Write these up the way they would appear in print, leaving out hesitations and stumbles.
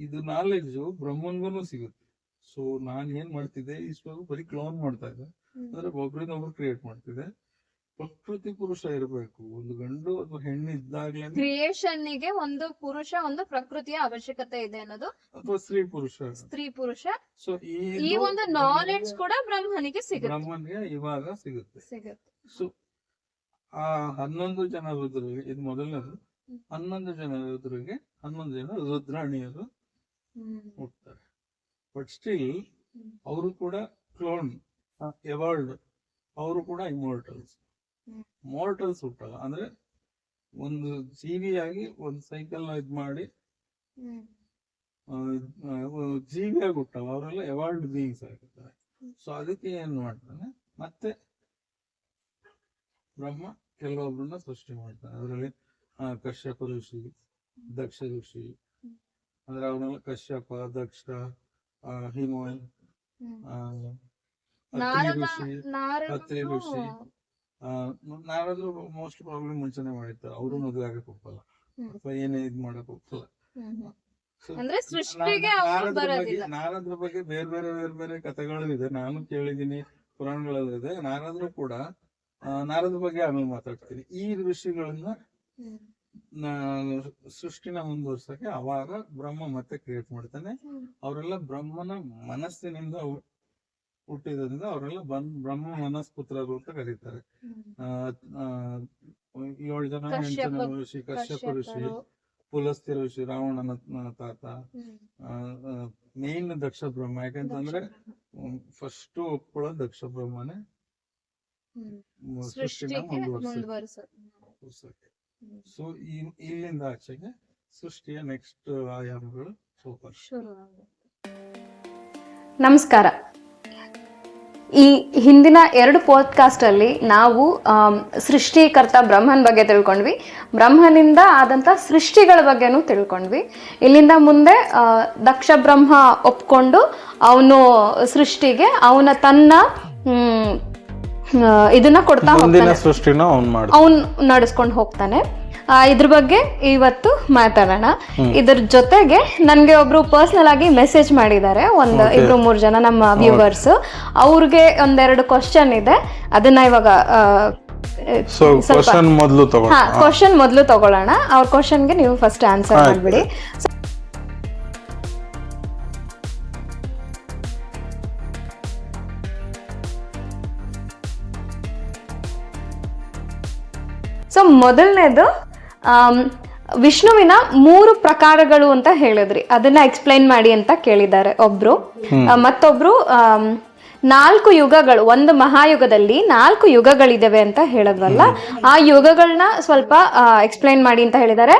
ಇದು ನಾಲೆಡ್ಜು ಬ್ರಹ್ಮನ್ಗೂ ಸಿಗುತ್ತೆ. ಸೊ ನಾನ್ ಏನ್ ಮಾಡ್ತಿದ್ದೆ ಇಷ್ಟು ಬರೀ ಕ್ಲೋನ್ ಮಾಡ್ತಾ ಇದ್ದೆ, ಅಂದ್ರೆ ಒಬ್ರಿಂದ ಒಬ್ರು ಕ್ರಿಯೇಟ್ ಮಾಡ್ತಿದ್ದೆ. ಪ್ರಕೃತಿ ಪುರುಷ ಇರಬೇಕು, ಒಂದು ಗಂಡು ಅಥವಾ ಹೆಣ್ಣು ಇದ್ದಾಗ್ಲೇ ಕ್ರಿಯೇಷನ್ ಗೆ ಒಂದು ಪುರುಷ ಒಂದು ಪ್ರಕೃತಿಯ ಅವಶ್ಯಕತೆ ಇದೆ ಅನ್ನೋದು, ಅಥವಾ ಸ್ತ್ರೀ ಪುರುಷ. ಸ್ತ್ರೀ ಪುರುಷ ಸೊ ಈ ಒಂದು ನಾಲೆಡ್ಜ್ ಕೂಡ ಬ್ರಹ್ಮನಿಗೆ ಸಿಗುತ್ತೆ, ಬ್ರಹ್ಮನ್ಗೆ ಇವಾಗ ಸಿಗುತ್ತೆ. ಸಿಗುತ್ತೆ. ಸೊ ಆ 11 ಜನ ರುದ್ರರಿಗೆ, ಇದು ಮೊದಲನೇದು, 11 ಜನ ರುದ್ರರಿಗೆ 11 ಜನ ರುದ್ರಾಣಿಯರು ಹುಡ್ತಾರೆ. ಬಟ್ ಸ್ಟಿಲ್ ಅವರು ಕೂಡ ಕ್ಲೋನ್, ಎವಾಲ್ಡ್, ಅವರು ಕೂಡ ಇಮೋರ್ಟಲ್ಸ್. ಮಾರ್ಟಲ್ಸ್ ಹುಟ್ಟಲ್ಲ, ಅಂದ್ರೆ ಒಂದು ಜೀವಿಯಾಗಿ ಒಂದು ಸೈಕಲ್ ನ ಇದ್ ಮಾಡಿ ಜೀವಿಯಾಗಿ ಹುಟ್ಟಲ್ಲ, ಅವರೆಲ್ಲ ಎವಾಲ್ಡ್ ಬೀಯಿಂಗ್ಸ್ ಆಗಿರ್ತಾರೆ. ಸೊ ಅದಕ್ಕೆ ಏನ್ ಮಾಡ್ತಾನೆ, ಮತ್ತೆ ಬ್ರಹ್ಮ ಕೆಲವೊಬ್ಬರನ್ನ ಸೃಷ್ಟಿ ಮಾಡ್ತಾನೆ. ಅದರಲ್ಲಿ ಕಶ್ಯಪ ಋಷಿ, ದಕ್ಷ ಋಷಿ, ಅಂದ್ರೆ ಅವನೆಲ್ಲ ಕಶ್ಯಪ, ದಕ್ಷ, ಹಿಮೋಯ್, ಅತ್ರಿ ಋಷಿ. ನಾರಾದ್ರೂ ಮೋಸ್ಟ್ ಪ್ರಾಬ್ಲಮ್ ಮುಂಚೆನೆ ಮಾಡಿರ್ತಾರೆ, ಅವರು ಮದುವೆ ಆಗಕ್ ಹೋಗಲ್ಲ ಅಥವಾ ಏನೇ ಇದ್ ಮಾಡಕ್ ಹೋಗ್ತಲ್ಲ. ನಾರದ್ರ ಬಗ್ಗೆ ಬೇರೆ ಬೇರೆ ಬೇರೆ ಬೇರೆ ಕಥೆಗಳು ಇದೆ, ನಾನು ಕೇಳಿದೀನಿ, ಪುರಾಣಗಳಲ್ಲಿದೆ. ನಾರದ್ರು ಕೂಡ ನಾರದ ಬಗ್ಗೆ ಆಮೇಲೆ ಮಾತಾಡ್ತೀನಿ. ಈ ಋಷಿಗಳನ್ನ ಸೃಷ್ಟಿನ ಮುಂದುವರ್ಸಕ್ಕೆ ಅವಾಗ ಬ್ರಹ್ಮ ಮತ್ತೆ ಕ್ರಿಯೇಟ್ ಮಾಡ್ತಾನೆ. ಅವರೆಲ್ಲ ಬ್ರಹ್ಮನ ಮನಸ್ಸಿನಿಂದ ಹುಟ್ಟಿದ್ರಿಂದ ಅವರೆಲ್ಲ ಬ್ರಹ್ಮ ಮನಸ್ಪುತ್ರರು ಅಂತ ಕರೀತಾರೆ. 7 ಜನ 8 ಜನ ಋಷಿ, ಕಶ್ಯಪ ಋಷಿ, ಪುಲಸ್ತ್ಯ ಋಷಿ, ರಾವಣನ ತಾತ, ಮೇನ್ ದಕ್ಷ ಬ್ರಹ್ಮ. ಯಾಕಂತಂದ್ರೆ ಫಸ್ಟ್ ಒಪ್ಕೊಳ್ಳೋ ದಕ್ಷ ಬ್ರಹ್ಮನೇ ಸೃಷ್ಟಿನ ಮುಂದುವರ್ಸಕ್ಕೆ. ಸೊ ಇಲ್ಲಿಂದ ಆಚೆಗೆ ಸೃಷ್ಟಿಯ ನೆಕ್ಸ್ಟ್ ಆಯಾಮಗಳು ಶುರು. ನಮಸ್ಕಾರ. ಈ ಹಿಂದಿನ 2 ಪಾಡ್ಕಾಸ್ಟ್ ಅಲ್ಲಿ ನಾವು ಸೃಷ್ಟಿಕರ್ತ ಬ್ರಹ್ಮನ್ ಬಗ್ಗೆ ತಿಳ್ಕೊಂಡ್ವಿ, ಬ್ರಹ್ಮನಿಂದ ಆದಂತ ಸೃಷ್ಟಿಗಳ ಬಗ್ಗೆನೂ ತಿಳ್ಕೊಂಡ್ವಿ. ಇಲ್ಲಿಂದ ಮುಂದೆ ದಕ್ಷ ಬ್ರಹ್ಮ ಒಪ್ಕೊಂಡು ಅವನು ಸೃಷ್ಟಿಗೆ ತನ್ನ ಇದನ್ನ ಕೊಡ್ತಾ ಹೋಗ್ತಾನೆ, ಅವನ್ ನಡೆಸ್ಕೊಂಡು ಹೋಗ್ತಾನೆ. ಇದ್ರ ಬಗ್ಗೆ ಇವತ್ತು ಮಾತಾಡೋಣ. ಇದ್ರ ಜೊತೆಗೆ ನನ್ಗೆ ಒಬ್ರು ಪರ್ಸನಲ್ ಆಗಿ ಮೆಸೇಜ್ ಮಾಡಿದ್ದಾರೆ, 2-3 ಜನ ನಮ್ಮ ವ್ಯೂವರ್ಸ್. ಅವ್ರಿಗೆ 1-2 ಕ್ವಶನ್ ಇದೆ, ಅದನ್ನ ಇವಾಗ ಕ್ವಶನ್ ಮೊದಲು ತಗೊಳ್ಳೋಣ. ಅವ್ರ ಕ್ವಶನ್ಗೆ ನೀವು ಫಸ್ಟ್ ಆನ್ಸರ್ ಮಾಡ್ಬಿಡಿ. ಸೊ ಮೊದಲನೇದು, ವಿಷ್ಣುವಿನ 3 ಪ್ರಕಾರಗಳು ಅಂತ ಹೇಳಿದ್ರಿ, ಅದನ್ನ ಎಕ್ಸ್ಪ್ಲೈನ್ ಮಾಡಿ ಅಂತ ಕೇಳಿದ್ದಾರೆ ಒಬ್ರು. ಮತ್ತೊಬ್ರು 4 ಯುಗಗಳು, ಒಂದು ಮಹಾಯುಗದಲ್ಲಿ 4 ಯುಗಗಳಿದಾವೆ ಅಂತ ಹೇಳಿದ್ವಲ್ಲ, ಆ ಯುಗಗಳನ್ನ ಸ್ವಲ್ಪ ಎಕ್ಸ್ಪ್ಲೈನ್ ಮಾಡಿ ಅಂತ ಹೇಳಿದ್ದಾರೆ.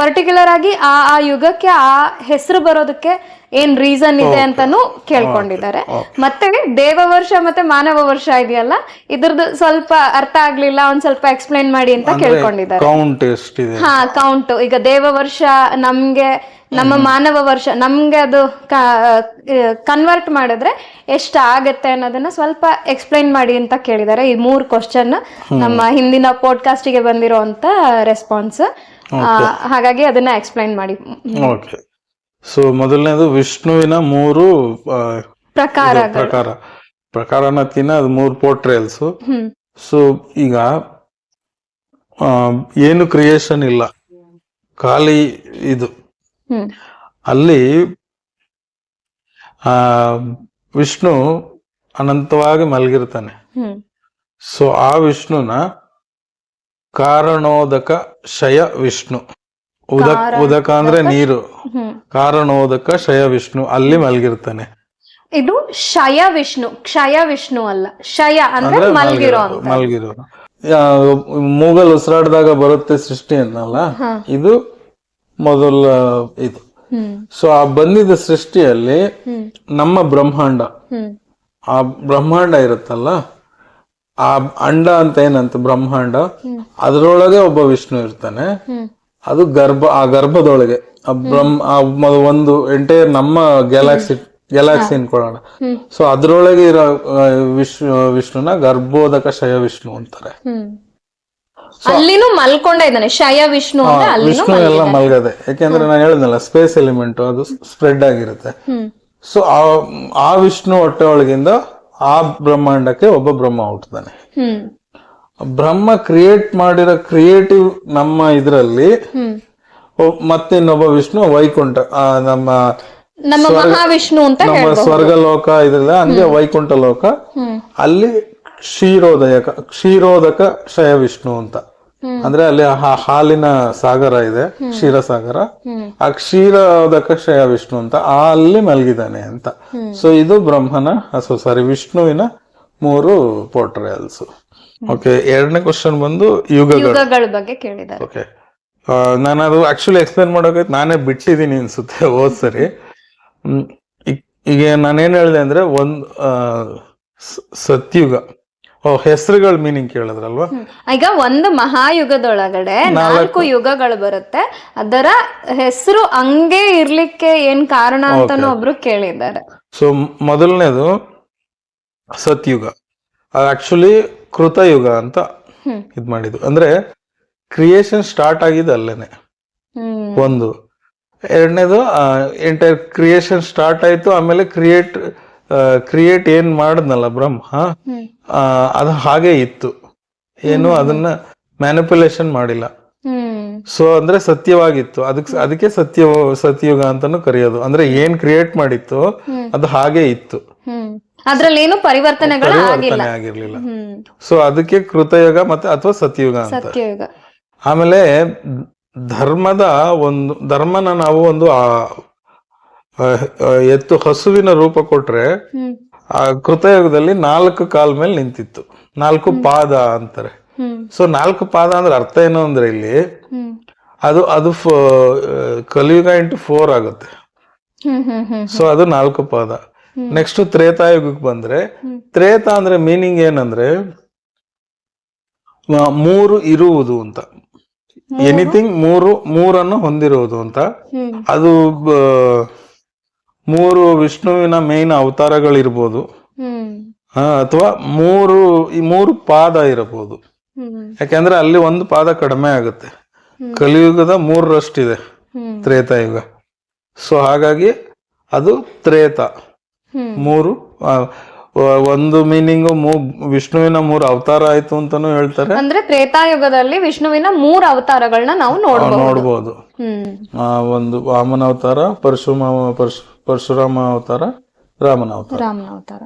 ಪರ್ಟಿಕ್ಯುಲರ್ ಆಗಿ ಆ ಯುಗಕ್ಕೆ ಆ ಹೆಸರು ಬರೋದಕ್ಕೆ ಏನ್ ರೀಸನ್ ಇದೆ ಅಂತಾನು ಕೇಳ್ಕೊಂಡಿದ್ದಾರೆ. ಮತ್ತೆ ದೇವವರ್ಷ ಮತ್ತೆ ಮಾನವ ವರ್ಷ ಇದೆಯಲ್ಲ, ಇದ್ರದ್ದು ಸ್ವಲ್ಪ ಅರ್ಥ ಆಗ್ಲಿಲ್ಲ, ಒಂದ್ ಸ್ವಲ್ಪ ಎಕ್ಸ್ಪ್ಲೈನ್ ಮಾಡಿ ಅಂತ ಕೇಳ್ಕೊಂಡಿದ್ದಾರೆ. ಹಾ, ಕೌಂಟ್. ಈಗ ದೇವವರ್ಷ ನಮ್ಗೆ, ನಮ್ಮ ಮಾನವ ವರ್ಷ ನಮ್ಗೆ ಅದು ಕನ್ವರ್ಟ್ ಮಾಡಿದ್ರೆ ಎಷ್ಟ ಆಗತ್ತೆ ಅನ್ನೋದನ್ನ ಸ್ವಲ್ಪ ಎಕ್ಸ್ಪ್ಲೈನ್ ಮಾಡಿ ಅಂತ ಕೇಳಿದ್ದಾರೆ. ಈ 3 ಕ್ವಶನ್ ನಮ್ಮ ಹಿಂದಿನ ಪಾಡ್ಕಾಸ್ಟಿಗೆ ಬಂದಿರೋಂತ ರೆಸ್ಪಾನ್ಸ್. ಹಾಗಾಗಿ ಅದನ್ನ ಎಕ್ಸ್ಪ್ಲೈನ್ ಮಾಡಿ. ಸೊ ಮೊದಲನೇದು ವಿಷ್ಣುವಿನ 3 ಪ್ರಕಾರನಕ್ಕಿಂತ ಅದು 3 ಪೋರ್ಟ್ರೇಲ್ಸ್. ಸೊ ಈಗ ಏನು ಕ್ರಿಯೇಷನ್ ಇಲ್ಲ, ಖಾಲಿ ಇದು. ಅಲ್ಲಿ ವಿಷ್ಣು ಅನಂತವಾಗಿ ಮಲಗಿರ್ತಾನೆ. ಸೊ ಆ ವಿಷ್ಣುನ ಕಾರಣೋದಕ ಶಯ ವಿಷ್ಣು, ಉದಕ ಅಂದ್ರೆ ನೀರು, ಕಾರಣೋದಕ ಶಯ ವಿಷ್ಣು ಅಲ್ಲಿ ಮಲಗಿರ್ತಾನೆ. ಇದು ಶಯ ವಿಷ್ಣು, ಕ್ಷಯ ವಿಷ್ಣು ಅಲ್ಲ. ಶಯ ಅಂದ್ರೆ ಮಲಗಿರೋ. ಮೂಗಲ್ ಉಸಿರಾಡಿದಾಗ ಬರುತ್ತೆ ಸೃಷ್ಟಿ ಅನ್ನಲ್ಲ, ಇದು ಮೊದಲ ಇದು. ಸೊ ಆ ಬಂದಿದ್ದ ಸೃಷ್ಟಿಯಲ್ಲಿ ನಮ್ಮ ಬ್ರಹ್ಮಾಂಡ, ಆ ಬ್ರಹ್ಮಾಂಡ ಇರುತ್ತಲ್ಲ, ಆ ಅಂಡ ಅಂತ ಏನಂತ ಬ್ರಹ್ಮಾಂಡ, ಅದರೊಳಗೆ ಒಬ್ಬ ವಿಷ್ಣು ಇರ್ತಾನೆ. ಅದು ಆ ಗರ್ಭದೊಳಗೆ ಒಂದು ಎಂಟೈರ್ ನಮ್ಮ ಗ್ಯಾಲಾಕ್ಸಿ ಅನ್ಕೊಳ್ಳೋಣ. ಸೊ ಅದ್ರೊಳಗೆ ಇರೋ ವಿಷ್ಣುನ ಗರ್ಭೋದಕ ಶಯ ವಿಷ್ಣು ಅಂತಾರೆ. ಅಲ್ಲಿನೂ ಮಲ್ಕೊಂಡೇ ಇದ್ದಾನೆ ಶಯ ವಿಷ್ಣು ಅಂದ್ರೆ ಅಲ್ಲಿನೂ ವಿಷ್ಣು ಎಲ್ಲ ಮಲ್ಗದೆ, ಯಾಕೆಂದ್ರೆ ನಾನು ಹೇಳಿದ್ನಲ್ಲ ಸ್ಪೇಸ್ ಎಲಿಮೆಂಟ್ ಅದು ಸ್ಪ್ರೆಡ್ ಆಗಿರುತ್ತೆ. ಸೊ ಆ ವಿಷ್ಣು ಹೊಟ್ಟೆ ಒಳಗಿಂದ ಆ ಬ್ರಹ್ಮಾಂಡಕ್ಕೆ ಒಬ್ಬ ಬ್ರಹ್ಮ ಹುಟ್ಟುತ್ತಾನೆ. ಬ್ರಹ್ಮ ಕ್ರಿಯೇಟ್ ಮಾಡಿರೋ ಕ್ರಿಯೇಟಿವ್ ನಮ್ಮ ಇದ್ರಲ್ಲಿ ಮತ್ತೆ ಇನ್ನೊಬ್ಬ ವಿಷ್ಣು ವೈಕುಂಠ, ನಮ್ಮ ಮಹಾವಿಷ್ಣು ಅಂತ ನಮ್ಮ ಸ್ವರ್ಗಲೋಕ ಇದ್ರಲ್ಲ ಹಂಗೆ ವೈಕುಂಠ ಲೋಕ, ಅಲ್ಲಿ ಕ್ಷೀರೋದಕ ಶಯ ವಿಷ್ಣು ಅಂತ. ಅಂದ್ರೆ ಅಲ್ಲಿ ಹಾಲಿನ ಸಾಗರ ಇದೆ, ಕ್ಷೀರಸಾಗರ, ಆ ಕ್ಷೀರೋದಕ ಶಯ ವಿಷ್ಣು ಅಂತ ಅಲ್ಲಿ ಮಲಗಿದಾನೆ ಅಂತ. ಸೊ ಇದು ಬ್ರಹ್ಮನ ವಿಷ್ಣುವಿನ 3 ಪೋರ್ಟ್ರೇಲ್ಸ್. ಓಕೆ, ಎರಡನೇ ಕ್ವಶನ್ ಬಂದು ಯುಗಗಳ ಬಗ್ಗೆ ಕೇಳಿದ್ದಾರೆ. ಓಕೆ, ನಾನು ಅದು ಆಕ್ಚುಲಿ ಎಕ್ಸ್ಪ್ಲೇನ್ ಮಾಡೋಕೆ ನಾನೇ ಬಿಟ್ಟಿದ್ದೀನಿ ಅನ್ಸುತ್ತೆ ಹೋದ್ ಸರಿ. ಈಗ ನಾನೇನ್ ಹೇಳಿದೆ ಅಂದ್ರೆ ಸತ್ಯುಗ ಹೆಸರುಗಳ ಮೀನಿಂಗ್ ಕೇಳಿದ್ರಲ್ವಾ. ಈಗ ಒಂದು ಮಹಾಯುಗದೊಳಗಡೆ 4 ಯುಗಗಳು ಬರುತ್ತೆ, ಅದರ ಹೆಸರು ಹಂಗೆ ಇರ್ಲಿಕ್ಕೆ ಏನ್ ಕಾರಣ ಅಂತಾನು ಒಬ್ರು ಕೇಳಿದ್ದಾರೆ. ಸೊ ಮೊದಲನೇದು ಸತ್ಯುಗ, ಆಕ್ಚುಲಿ ಕೃತಯುಗ ಅಂತ ಇದ್ ಮಾಡಿದ್ದು. ಅಂದ್ರೆ ಕ್ರಿಯೇಷನ್ ಸ್ಟಾರ್ಟ್ ಆಗಿದೆ ಅಲ್ಲೇನೆ ಒಂದು. ಎರಡನೇದು ಎಂಟೈರ್ ಕ್ರಿಯೇಷನ್ ಸ್ಟಾರ್ಟ್ ಆಯ್ತು, ಆಮೇಲೆ ಕ್ರಿಯೇಟ್ ಏನ್ ಮಾಡಿದ್ನಲ್ಲ ಬ್ರಹ್ಮ, ಅದು ಹಾಗೆ ಇತ್ತು, ಏನು ಅದನ್ನ ಮ್ಯಾನಿಪುಲೇಷನ್ ಮಾಡಿಲ್ಲ. ಸೊ ಅಂದ್ರೆ ಸತ್ಯವಾಗಿತ್ತು, ಅದಕ್ಕೆ ಸತ್ಯಯುಗ ಅಂತಾನು ಕರೆಯೋದು. ಅಂದ್ರೆ ಏನ್ ಕ್ರಿಯೇಟ್ ಮಾಡಿತ್ತು ಅದು ಹಾಗೆ ಇತ್ತು, ಅದ್ರಲ್ಲಿ ಏನು ಪರಿವರ್ತನೆಗಳು ಆಗಿರ್ಲಿಲ್ಲ. ಸೊ ಅದಕ್ಕೆ ಕೃತಯುಗ ಮತ್ತೆ ಅಥವಾ ಸತ್ಯಯುಗ ಅಂತ. ಆಮೇಲೆ ಧರ್ಮನ ನಾವು ಒಂದು ಎತ್ತು ಹಸುವಿನ ರೂಪ ಕೊಟ್ರೆ ಆ ಕೃತಯುಗದಲ್ಲಿ 4 ಕಾಲ್ ಮೇಲೆ ನಿಂತಿತ್ತು, 4 ಪಾದ ಅಂತಾರೆ. ಸೊ 4 ಪಾದ ಅಂದ್ರೆ ಅರ್ಥ ಏನು ಅಂದ್ರೆ ಇಲ್ಲಿ ಅದು ಕಲಿಯುಗ ಇಂಟು 4 ಆಗುತ್ತೆ. ಸೊ ಅದು 4 ಪಾದ. ನೆಕ್ಸ್ಟ್ ತ್ರೇತಾಯುಗಕ್ಕೆ ಬಂದ್ರೆ, ತ್ರೇತ ಅಂದ್ರೆ ಮೀನಿಂಗ್ ಏನಂದ್ರೆ 3 ಇರುವುದು ಅಂತ, ಎನಿಥಿಂಗ್ ಮೂರನ್ನು ಹೊಂದಿರುವುದು ಅಂತ. ಅದು 3 ವಿಷ್ಣುವಿನ ಮೇನ್ ಅವತಾರಗಳಿರ್ಬೋದು, ಅಥವಾ 3 ಪಾದ ಇರಬಹುದು. ಯಾಕೆಂದ್ರೆ ಅಲ್ಲಿ 1 ಪಾದ ಕಡಿಮೆ ಆಗುತ್ತೆ. ಕಲಿಯುಗದ 3ರಷ್ಟಿದೆ ತ್ರೇತಾಯುಗ. ಸೊ ಹಾಗಾಗಿ ಅದು ತ್ರೇತ. 3 ಒಂದು ಮೀನಿಂಗ್ ವಿಷ್ಣುವಿನ 3 ಅವತಾರ ಆಯ್ತು ಅಂತಾನು ಹೇಳ್ತಾರೆ. ಅಂದ್ರೆ ತ್ರೇತಾಯುಗದಲ್ಲಿ ವಿಷ್ಣುವಿನ 3 ಅವತಾರಗಳನ್ನ ನಾವು ನೋಡಬಹುದು. ಒಂದು ವಾಮನ ಅವತಾರ, ಪರಶುರಾಮ ಅವತಾರ, ರಾಮನ ಅವತಾರ.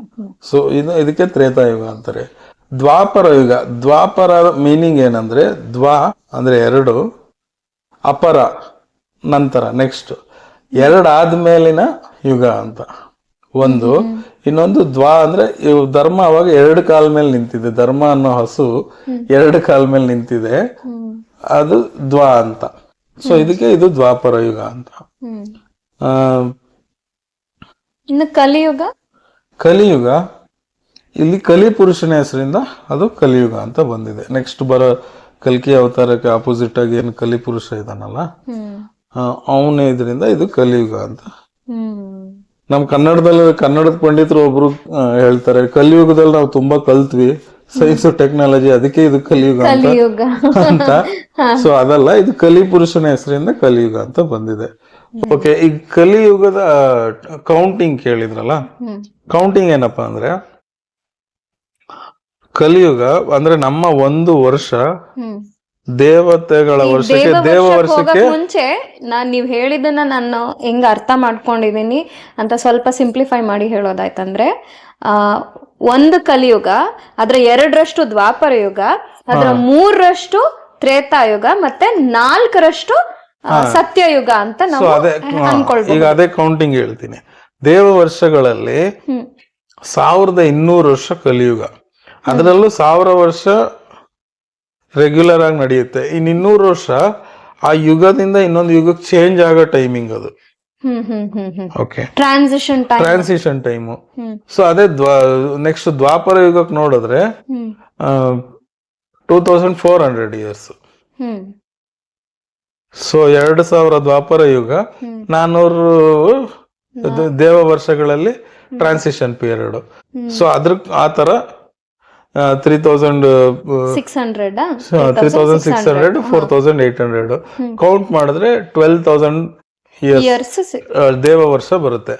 ಸೊ ಇದಕ್ಕೆ ತ್ರೇತಾಯುಗ ಅಂತಾರೆ. ದ್ವಾಪರ ಯುಗ, ದ್ವಾಪರ ಮೀನಿಂಗ್ ಏನಂದ್ರೆ ದ್ವಾ ಅಂದ್ರೆ 2, ಅಪರ ನಂತರ, ನೆಕ್ಸ್ಟ್ 2 ಆದ್ಮೇಲಿನ ಯುಗ ಅಂತ ಒಂದು. ಇನ್ನೊಂದು ದ್ವಾ ಅಂದ್ರೆ ಧರ್ಮ ಅವಾಗ 2 ಕಾಲ್ ಮೇಲೆ ನಿಂತಿದೆ, ಧರ್ಮ ಅನ್ನೋ ಹಸು 2 ಕಾಲ್ ಮೇಲೆ ನಿಂತಿದೆ, ಅದು ದ್ವಾ ಅಂತ. ಸೊ ಇದಕ್ಕೆ ಇದು ದ್ವಾಪರ ಯುಗ ಅಂತ. ಇನ್ನು ಕಲಿಯುಗ ಇಲ್ಲಿ ಕಲಿ ಪುರುಷನ ಹೆಸರಿಂದ ಅದು ಕಲಿಯುಗ ಅಂತ ಬಂದಿದೆ. ನೆಕ್ಸ್ಟ್ ಬರೋ ಕಲ್ಕಿ ಅವತಾರಕ್ಕೆ ಆಪೋಸಿಟ್ ಆಗಿ ಏನು ಕಲಿ ಪುರುಷ ಇದಾನಲ್ಲ, ಅವನ ಇದರಿಂದ ಇದು ಕಲಿಯುಗ ಅಂತ. ನಮ್ ಕನ್ನಡದ ಪಂಡಿತರು ಒಬ್ರು ಹೇಳ್ತಾರೆ, ಕಲಿಯುಗದಲ್ಲಿ ನಾವು ತುಂಬಾ ಕಲ್ತ್ವಿ, ಸೈನ್ಸ್ ಟೆಕ್ನಾಲಜಿ, ಅದಕ್ಕೆ ಇದು ಕಲಿಯುಗ ಅಂತ. ಸೊ ಅದಲ್ಲ, ಇದು ಕಲಿ ಪುರುಷನ ಹೆಸರಿಂದ ಕಲಿಯುಗ ಅಂತ ಬಂದಿದೆ. ಓಕೆ, ಈಗ ಕಲಿಯುಗದ ಕೌಂಟಿಂಗ್ ಕೇಳಿದ್ರಲ್ಲ, ಕೌಂಟಿಂಗ್ ಏನಪ್ಪಾ ಅಂದ್ರೆ ಕಲಿಯುಗ ಅಂದ್ರೆ ನಮ್ಮ 1 ವರ್ಷ ದೇವತೆಗಳ ವರ್ಷಕ್ಕೆ ಮುಂಚೆ ನೀವ್ ಹೇಳಿದನ್ನ ನಾನು ಹೆಂಗ ಅರ್ಥ ಮಾಡ್ಕೊಂಡಿದೀನಿ ಅಂತ ಸ್ವಲ್ಪ ಸಿಂಪ್ಲಿಫೈ ಮಾಡಿ ಹೇಳೋದಾಯ್ತಂದ್ರೆ, 1 ಕಲಿಯುಗ, ಅದ್ರ 2ರಷ್ಟು ದ್ವಾಪರ ಯುಗ, ಅದ್ರ 3ರಷ್ಟು ತ್ರೇತಾಯುಗ, ಮತ್ತೆ 4ರಷ್ಟು ಸತ್ಯಯುಗ ಅಂತ ನಾವು ಅನ್ಕೊಳ್ಬಹುದು. ಈಗ ಅದೇ ಕೌಂಟಿಂಗ್ ಹೇಳ್ತೀನಿ. ದೇವ ವರ್ಷಗಳಲ್ಲಿ 1200 ವರ್ಷ ಕಲಿಯುಗ, ಅದರಲ್ಲೂ 1000 ವರ್ಷ ರೆಗ್ಯುಲರ್ ಆಗಿ ನಡೆಯುತ್ತೆ. ಇನ್ 200 ವರ್ಷ ಆ ಯುಗದಿಂದ ಇನ್ನೊಂದು ಯುಗಕ್ಕೆ ಚೇಂಜ್ ಆಗೋ ಟೈಮಿಂಗ್ ಅದು. Okay, transition time. ಸೊ ಅದೇ ನೆಕ್ಸ್ಟ್ ದ್ವಾಪರ ಯುಗಕ್ಕೆ ನೋಡಿದ್ರೆ 2400 ಇಯರ್ಸ್. ಸೊ 2000 ದ್ವಾಪರ ಯುಗ, 400 ದೇವ ವರ್ಷಗಳಲ್ಲಿ ಟ್ರಾನ್ಸಿಷನ್ ಪೀರಿಯಡ್. ಸೊ ಆ ತರ 3000 600 3600 4800 ಕೌಂಟ್ ಮಾಡಿದ್ರೆ 12,000 ಇಯರ್ಸ್ ಇಯರ್ಸ್. ದೇವ ವರ್ಷ ಬರುತ್ತೆ.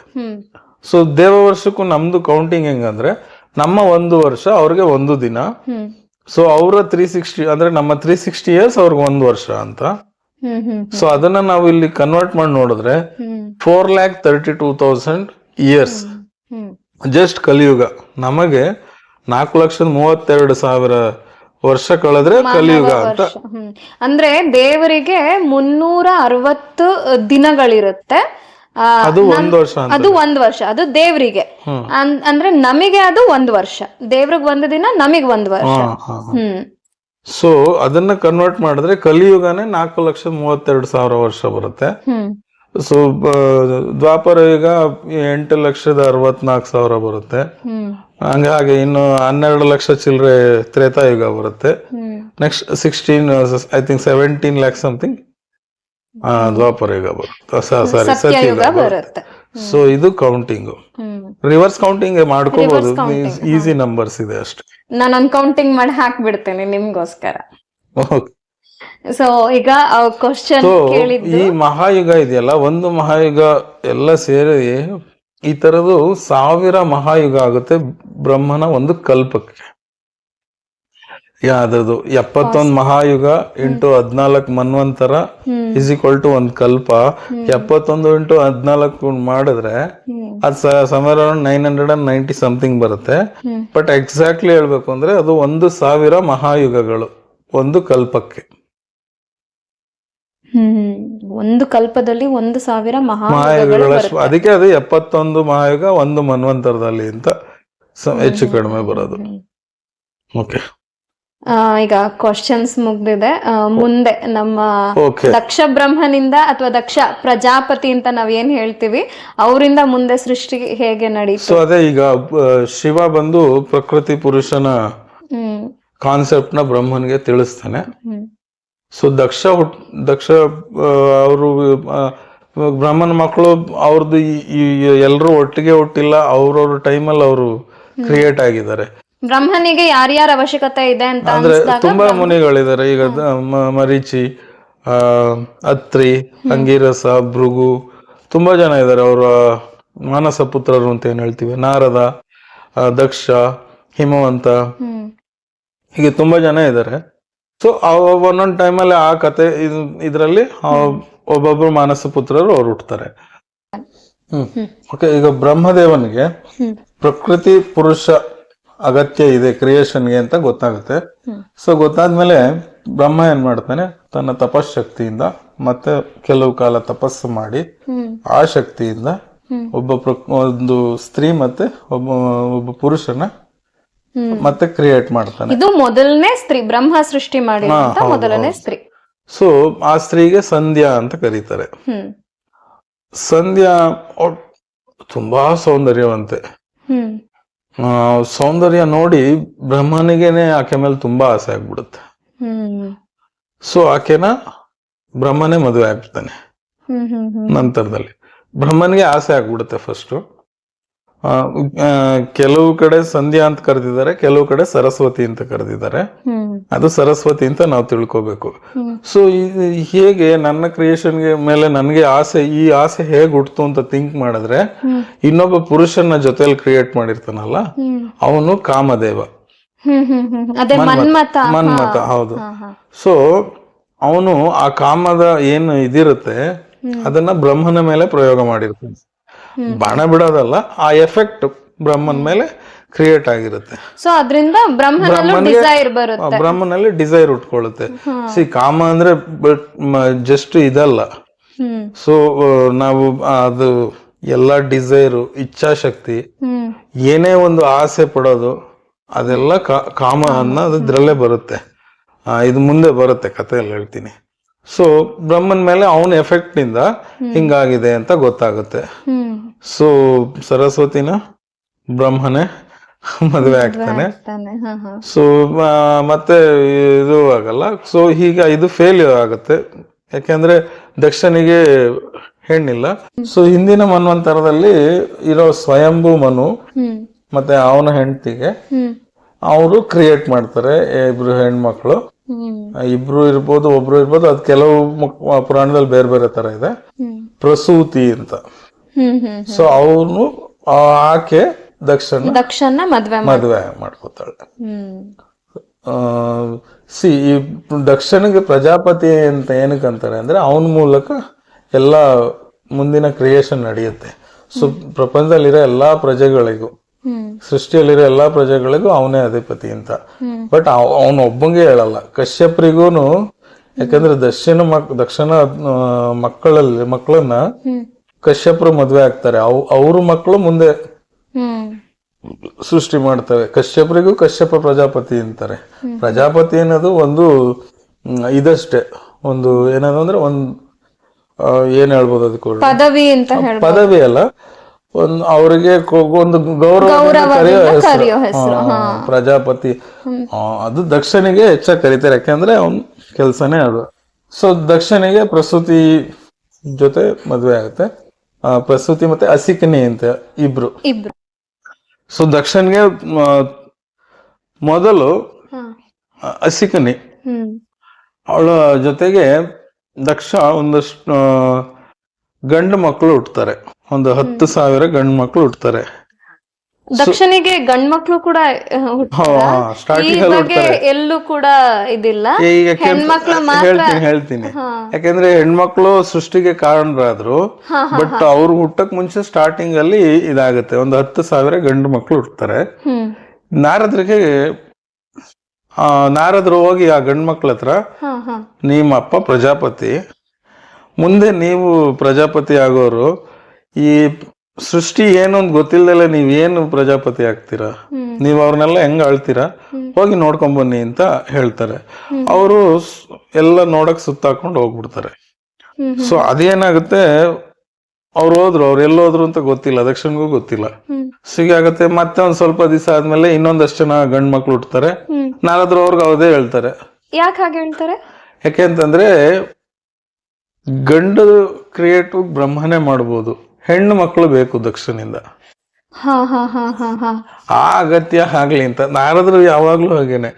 ಸೊ ದೇವ ವರ್ಷಕ್ಕೂ ನಮ್ದು ಕೌಂಟಿಂಗ್ ಹೆಂಗಂದ್ರೆ ನಮ್ಮ 1 ವರ್ಷ ಅವ್ರಿಗೆ 1 ದಿನ. ಸೊ ಅವರ 360 ಅಂದ್ರೆ ನಮ್ಮ 360 ಇಯರ್ಸ್ ಅವ್ರಿಗೆ 1 ವರ್ಷ ಅಂತ. ಸೊ ಅದನ್ನ ನಾವು ಇಲ್ಲಿ ಕನ್ವರ್ಟ್ ಮಾಡಿ ನೋಡಿದ್ರೆ 4,32,000 ಇಯರ್ಸ್ ಜಸ್ಟ್ ಕಲಿಯುಗ. ನಮಗೆ 4,32,000 ವರ್ಷ ಕಳೆದ್ರೆ ಕಲಿಯುಗ ಅಂತ. ಅಂದ್ರೆ ದೇವರಿಗೆ 360 ದಿನಗಳಿರುತ್ತೆ. ಅದು 1 ವರ್ಷ ಅಂತ. ಅದು 1 ವರ್ಷ, ಅದು ದೇವ್ರಿಗೆ. ಅಂದ್ರೆ ನಮಗೆ ಅದು 1 ವರ್ಷ, ದೇವ್ರಿಗೆ 1 ದಿನ, ನಮಗ್ 1 ವರ್ಷ. ಸೊ ಅದನ್ನ ಕನ್ವರ್ಟ್ ಮಾಡಿದ್ರೆ ಕಲಿಯುಗನೇ 4,32,000 ವರ್ಷ ಬರುತ್ತೆ. ಸೊ ದ್ವಾಪರ ಯುಗ 8,64,000 ಬರುತ್ತೆ. ಹಾಗೆ ಇನ್ನು 12 ಲಕ್ಷ ಚಿಲ್ಲರೆ ತ್ರೇತಾಯುಗ ಬರುತ್ತೆ. ನೆಕ್ಸ್ಟ್ 17 lakh ಸಮಥಿಂಗ್ ದ್ವಾಪರ ಯುಗ ಬರುತ್ತೆ. ಸಾರಿ, ಸತ್ಯಯುಗ ಬರುತ್ತೆ. ಸೊ ಇದು ಕೌಂಟಿಂಗ್, ರಿವರ್ಸ್ ಕೌಂಟಿಂಗ್ ಮಾಡ್ಕೋಬಹುದು, ಈಸಿ ನಂಬರ್ಸ್ ಇದೆ ಅಷ್ಟೇ. ನಾನೊಂದು ಕೌಂಟಿಂಗ್ ಮಾಡಿ ಹಾಕ್ಬಿಡ್ತೇನೆ ನಿಮ್ಗೋಸ್ಕರ. ಸೊ ಈಗ ಕ್ವಶನ್ ಕೇಳಿದ್ದು, ಈ ಮಹಾಯುಗ ಇದೆಯಲ್ಲ, ಒಂದು ಮಹಾಯುಗ ಎಲ್ಲ ಸೇರಿ ಈ ತರದ್ದು 1000 ಮಹಾಯುಗ ಆಗುತ್ತೆ ಬ್ರಹ್ಮನ ಒಂದು ಕಲ್ಪಕ್ಕೆ. ಯಾವ್ದು 71 ಮಹಾಯುಗ into 14 Manvantara is equal to 1 Kalpa. 71 into 14 ಮಾಡಿದ್ರೆ ಅದು ಸಮರ್ ಅರೌಂಡ್ 990 ಸಮಥಿಂಗ್ ಬರುತ್ತೆ. ಬಟ್ ಎಕ್ಸಾಕ್ಟ್ಲಿ ಹೇಳ್ಬೇಕು ಅಂದ್ರೆ ಅದು 1,000 ಮಹಾಯುಗಗಳು ಒಂದು ಕಲ್ಪಕ್ಕೆ. ಒಂದು ಕಲ್ಪದಲ್ಲಿ 1,000 ಮಹಾಯುಗಗಳು. ಅದಕ್ಕೆ ಅದು 71 ಮಹಾಯುಗ 1 ಮನ್ವಂತರದಲ್ಲಿ ಅಂತ ಹೆಚ್ಚು ಕಡಿಮೆ ಬರೋದು. ಓಕೆ, ಈಗ ಕ್ವಶನ್ಸ್ ಮುಗ್ದಿದೆ. ಮುಂದೆ ನಮ್ಮ ದಕ್ಷ ಬ್ರಹ್ಮನಿಂದ ಅಥವಾ ದಕ್ಷ ಪ್ರಜಾಪತಿ ಅಂತ ನಾವ್ ಏನ್ ಹೇಳ್ತೀವಿ, ಅವರಿಂದ ಮುಂದೆ ಸೃಷ್ಟಿ ಹೇಗೆ ನಡೀತು? ಸೊ ಅದೇ ಈಗ ಶಿವ ಬಂದು ಪ್ರಕೃತಿ ಪುರುಷನ ಕಾನ್ಸೆಪ್ಟ್ ನ ಬ್ರಹ್ಮನ್ಗೆ ತಿಳಿಸ್ತಾನೆ. ಸೊ ದಕ್ಷ ಅವರು ಬ್ರಹ್ಮನ ಮಕ್ಕಳು, ಅವ್ರದ್ದು ಎಲ್ರು ಒಟ್ಟಿಗೆ ಹುಟ್ಟಿಲ್ಲ, ಅವ್ರವ್ರ ಟೈಮಲ್ಲಿ ಅವರು ಕ್ರಿಯೇಟ್ ಆಗಿದ್ದಾರೆ. ಬ್ರಹ್ಮನಿಗೆ ಯಾರ್ಯಾರ ಅವಶ್ಯಕತೆ ಇದೆ ಅಂತ ಅಂದ್ರೆ ತುಂಬಾ ಮುನಿಗಳಿದ್ದಾರೆ. ಈಗ ಮರೀಚಿ, ಅತ್ರಿ, ಅಂಗಿರಸ, ಭೃಗು, ತುಂಬಾ ಜನ ಇದ್ದಾರೆ. ಅವರ ಮಾನಸ ಪುತ್ರರು ಅಂತ ಏನ್ ಹೇಳ್ತೀವಿ, ನಾರದ, ದಕ್ಷ, ಹಿಮವಂತ, ಹೀಗೆ ತುಂಬಾ ಜನ ಇದ್ದಾರೆ. ಸೊ ಒಂದೊಂದು ಟೈಮಲ್ಲಿ ಆ ಕತೆ ಇದ್ರಲ್ಲಿ ಒಬ್ಬೊಬ್ರು ಮಾನಸ ಪುತ್ರರು ಅವ್ರು ಹುಟ್ಟುತ್ತಾರೆ. ಓಕೆ, ಈಗ ಬ್ರಹ್ಮದೇವನಿಗೆ ಪ್ರಕೃತಿ ಪುರುಷ ಅಗತ್ಯ ಇದೆ ಕ್ರಿಯೇಷನ್ಗೆ ಅಂತ ಗೊತ್ತಾಗುತ್ತೆ. ಸೊ ಗೊತ್ತಾದ್ಮೇಲೆ ಬ್ರಹ್ಮ ಏನ್ ಮಾಡ್ತಾನೆ, ತನ್ನ ತಪಶಕ್ತಿಯಿಂದ ಮತ್ತೆ ಕೆಲವು ಕಾಲ ತಪಸ್ಸು ಮಾಡಿ ಆ ಶಕ್ತಿಯಿಂದ ಒಂದು ಸ್ತ್ರೀ ಮತ್ತೆ ಒಬ್ಬ ಪುರುಷನ ಮತ್ತೆ ಕ್ರಿಯೇಟ್ ಮಾಡ್ತಾನೆ. ಇದು ಮೊದಲನೇ ಸ್ತ್ರೀ, ಬ್ರಹ್ಮ ಸೃಷ್ಟಿ ಮಾಡಿ ಮೊದಲನೇ ಸ್ತ್ರೀ. ಸೊ ಆ ಸ್ತ್ರೀಗೆ ಸಂಧ್ಯಾ ಅಂತ ಕರೀತಾರೆ. ಸಂಧ್ಯಾ ತುಂಬಾ ಸೌಂದರ್ಯವಂತೆ. ಸೌಂದರ್ಯ ನೋಡಿ ಬ್ರಹ್ಮನಿಗೇನೆ ಆಕೆ ಮೇಲೆ ತುಂಬಾ ಆಸೆ ಆಗ್ಬಿಡುತ್ತೆ. ಸೊ ಆಕೆನ ಬ್ರಹ್ಮನೇ ಮದುವೆ ಆಗ್ತಾನೆ. ನಂತರದಲ್ಲಿ ಬ್ರಹ್ಮನಿಗೆ ಆಸೆ ಆಗ್ಬಿಡುತ್ತೆ. ಫಸ್ಟ್ ಕೆಲವು ಕಡೆ ಸಂಧ್ಯಾ ಅಂತ ಕರೆದಿದ್ದಾರೆ, ಕೆಲವು ಕಡೆ ಸರಸ್ವತಿ ಅಂತ ಕರೆದಿದ್ದಾರೆ. ಅದು ಸರಸ್ವತಿ ಅಂತ ನಾವು ತಿಳ್ಕೊಬೇಕು. ಸೊ ಹೇಗೆ ನನ್ನ ಕ್ರಿಯೇಷನ್ಗೆ ಮೇಲೆ ನನಗೆ ಆಸೆ, ಈ ಆಸೆ ಹೇಗೆ ಹುಡ್ತು ಅಂತ ಥಿಂಕ್ ಮಾಡಿದ್ರೆ, ಇನ್ನೊಬ್ಬ ಪುರುಷನ ಜೊತೆಲಿ ಕ್ರಿಯೇಟ್ ಮಾಡಿರ್ತಾನಲ್ಲ, ಅವನು ಕಾಮದೇವ, ಮನ್ಮಥ. ಹೌದು. ಸೊ ಅವನು ಆ ಕಾಮದ ಏನು ಇದಿರುತ್ತೆ ಅದನ್ನ ಬ್ರಹ್ಮನ ಮೇಲೆ ಪ್ರಯೋಗ ಮಾಡಿರ್ತಾನೆ. ಬಾಣ ಬಿಡೋದಲ್ಲ, ಆ ಎಫೆಕ್ಟ್ ಬ್ರಹ್ಮನ್ ಮೇಲೆ ಕ್ರಿಯೇಟ್ ಆಗಿರುತ್ತೆ. ಸೊ ಅದರಿಂದ ಬ್ರಹ್ಮನಲ್ಲಿ ಡಿಸೈರ್ ಉಟ್ಕೊಳ್ಳುತ್ತೆ. ಸಿ ಕಾಮ ಅಂದ್ರೆ ಜಸ್ಟ್ ಇದಲ್ಲ. ಸೊ ನಾವು ಅದು ಎಲ್ಲ ಡಿಸೈರು, ಇಚ್ಛಾಶಕ್ತಿ, ಏನೇ ಒಂದು ಆಸೆ ಪಡೋದು, ಅದೆಲ್ಲ ಕಾಮ ಅನ್ನೋದ್ರಲ್ಲೇ ಬರುತ್ತೆ. ಇದು ಮುಂದೆ ಬರುತ್ತೆ, ಕಥೆಯಲ್ಲಿ ಹೇಳ್ತೀನಿ. ಸೊ ಬ್ರಹ್ಮನ್ ಮೇಲೆ ಅವನ ಎಫೆಕ್ಟ್ ನಿಂದ ಹಿಂಗಾಗಿದೆ ಅಂತ ಗೊತ್ತಾಗುತ್ತೆ. ಸೊ ಸರಸ್ವತಿನ ಬ್ರಹ್ಮನೇ ಮದುವೆ ಆಗ್ತಾನೆ. ಸೊ ಮತ್ತೆ ಇದು ಆಗಲ್ಲ. ಸೊ ಈಗ ಇದು ಫೇಲ್ಯೂರ್ ಆಗುತ್ತೆ, ಯಾಕೆಂದ್ರೆ ದಕ್ಷನಿಗೆ ಹೆಣ್ಣಿಲ್ಲ. ಸೊ ಹಿಂದಿನ ಮನ್ವಂತರದಲ್ಲಿ ಇರೋ ಸ್ವಯಂಭೂ ಮನು ಮತ್ತೆ ಅವನ ಹೆಂಡತಿಗೆ ಅವರು ಕ್ರಿಯೇಟ್ ಮಾಡ್ತಾರೆ ಇಬ್ರು ಹೆಣ್ಮಕ್ಳು. ಇಬ್ರು ಇರ್ಬೋದು, ಒಬ್ರು ಇರ್ಬೋದು, ಅದ್ ಕೆಲವು ಪುರಾಣದಲ್ಲಿ ಬೇರೆ ಬೇರೆ ತರ ಇದೆ. ಪ್ರಸೂತಿ ಅಂತ. ಸೊ ಅವನು ಆಕೆ ದಕ್ಷನ ಮದ್ವೆ ಮಾಡ್ಕೋತಾಳೆ. ಈ ದಕ್ಷನಿಗೆ ಪ್ರಜಾಪತಿ ಅಂತ ಏನಕ್ಕೆ ಅಂತಾರೆ ಅಂದ್ರೆ ಅವನ ಮೂಲಕ ಎಲ್ಲ ಮುಂದಿನ ಕ್ರಿಯೇಷನ್ ನಡೆಯುತ್ತೆ. ಸೊ ಪ್ರಪಂಚದಲ್ಲಿರೋ ಎಲ್ಲಾ ಪ್ರಜೆಗಳಿಗೂ, ಸೃಷ್ಟಿಯಲ್ಲಿರೋ ಎಲ್ಲಾ ಪ್ರಜೆಗಳಿಗೂ ಅವನೇ ಅಧಿಪತಿ ಅಂತ. ಬಟ್ ಅವನ ಒಬ್ಬಂಗೆ ಹೇಳಲ್ಲ, ಕಶ್ಯಪ್ರಿಗೂನು. ಯಾಕಂದ್ರೆ ದಕ್ಷನ ಮಕ್ಕಳನ್ನ ಕಶ್ಯಪರು ಮದ್ವೆ ಆಗ್ತಾರೆ. ಅವ್ರ ಮಕ್ಕಳು ಮುಂದೆ ಸೃಷ್ಟಿ ಮಾಡ್ತವೆ. ಕಶ್ಯಪರಿಗೂ ಕಶ್ಯಪ ಪ್ರಜಾಪತಿ ಅಂತಾರೆ. ಪ್ರಜಾಪತಿ ಅನ್ನೋದು ಒಂದು ಇದಷ್ಟೇ, ಒಂದು ಏನಂದ್ರೆ ಏನ್ ಹೇಳ್ಬೋದು ಅದಕ್ಕೆ, ಪದವಿ ಅಲ್ಲ, ಒಂದು ಅವರಿಗೆ ಒಂದು ಗೌರವ ಕರೆಯೋ ಹೆಸರು ಪ್ರಜಾಪತಿ. ಅದು ದಕ್ಷನಿಗೆ ಹೆಚ್ಚಾಗಿ ಕರೀತಾರೆ, ಯಾಕಂದ್ರೆ ಅವನ್ ಕೆಲ್ಸನೇ ಅದು. ಸೊ ದಕ್ಷನಿಗೆ ಪ್ರಸೂತಿ ಜೊತೆ ಮದ್ವೆ ಆಗುತ್ತೆ. ಪ್ರಸೂತಿ ಮತ್ತೆ ಅಸಿಕನಿ ಅಂತ ಇಬ್ರು. ಸೊ ದಕ್ಷನ್ಗೆ ಮೊದಲು ಅಸಿಕನಿ, ಅವಳ ಜೊತೆಗೆ ದಕ್ಷ ಒಂದಷ್ಟು ಗಂಡು ಮಕ್ಕಳು ಹುಟ್ಟುತ್ತಾರೆ. ಒಂದು 10,000 ಗಂಡು ಮಕ್ಕಳು ಹುಟ್ಟುತ್ತಾರೆ. ದಕ್ಷನಿಗೆ ಗಂಡ್ ಮಕ್ಳು ಕೂಡ ಎಲ್ಲೂ ಕೂಡ ಇದಿಲ್ಲ, ಹೆಣ್ಮಕ್ಳು ಹೇಳ್ತೀನಿ. ಯಾಕಂದ್ರೆ ಹೆಣ್ಮಕ್ಳು ಸೃಷ್ಟಿಗೆ ಕಾರಣರಾದ್ರು, ಬಟ್ ಅವ್ರು ಹುಟ್ಟಕ್ ಮುಂಚೆ ಸ್ಟಾರ್ಟಿಂಗ್ ಅಲ್ಲಿ ಇದಾಗುತ್ತೆ. ಒಂದು 10,000 ಗಂಡು ಮಕ್ಳು ಹುಟ್ಟುತ್ತಾರೆ. ನಾರದ್ರು ಹೋಗಿ ಆ ಗಂಡು ಮಕ್ಳ ಹತ್ರ, ನಿಮ್ಮ ಅಪ್ಪ ಪ್ರಜಾಪತಿ, ಮುಂದೆ ನೀವು ಪ್ರಜಾಪತಿ ಆಗೋರು, ಈ ಸೃಷ್ಟಿ ಏನು ಅಂತ ಗೊತ್ತಿಲ್ದಲ್ಲ ನೀವೇನು ಪ್ರಜಾಪತಿ ಆಗ್ತೀರಾ, ನೀವ್ ಅವ್ರನ್ನೆಲ್ಲ ಹೆಂಗ ಆಳ್ತೀರಾ, ಹೋಗಿ ನೋಡ್ಕೊಂಡ್ ಬನ್ನಿ ಅಂತ ಹೇಳ್ತಾರೆ. ಅವರು ಎಲ್ಲ ನೋಡಕ್ ಸುತ್ತಾಕೊಂಡು ಹೋಗ್ಬಿಡ್ತಾರೆ. ಸೊ ಅದೇನಾಗುತ್ತೆ, ಅವ್ರು ಎಲ್ಲೋದ್ರು ಅಂತ ಗೊತ್ತಿಲ್ಲ, ದಕ್ಷಿಣಗೂ ಗೊತ್ತಿಲ್ಲ. ಸಿಗಾಗತ್ತೆ. ಮತ್ತೆ ಒಂದ್ ಸ್ವಲ್ಪ ದಿವಸ ಆದ್ಮೇಲೆ ಇನ್ನೊಂದಷ್ಟು ಜನ ಗಂಡ್ ಮಕ್ಳು ಹುಟ್ಟುತ್ತಾರೆ. ನಾರಾದ್ರೂ ಅವ್ರಿಗೆ ಅದೇ ಹೇಳ್ತಾರೆ. ಯಾಕೆ ಹಾಗೆ ಹೇಳ್ತಾರೆ? ಯಾಕೆಂತಂದ್ರೆ ಗಂಡು ಕ್ರಿಯೇಟಿವ್ ಬ್ರಹ್ಮನೇ ಮಾಡ್ಬೋದು, ಹೆಣ್ಣು ಮಕ್ಕಳು ಬೇಕು ದಕ್ಷನಿಂದ. ಆ ಅಗತ್ಯ ಆಗ್ಲಿ ಅಂತ ನಾರದ್ರು ಯಾವಾಗ್ಲೂ ಹಾಗೇನೆ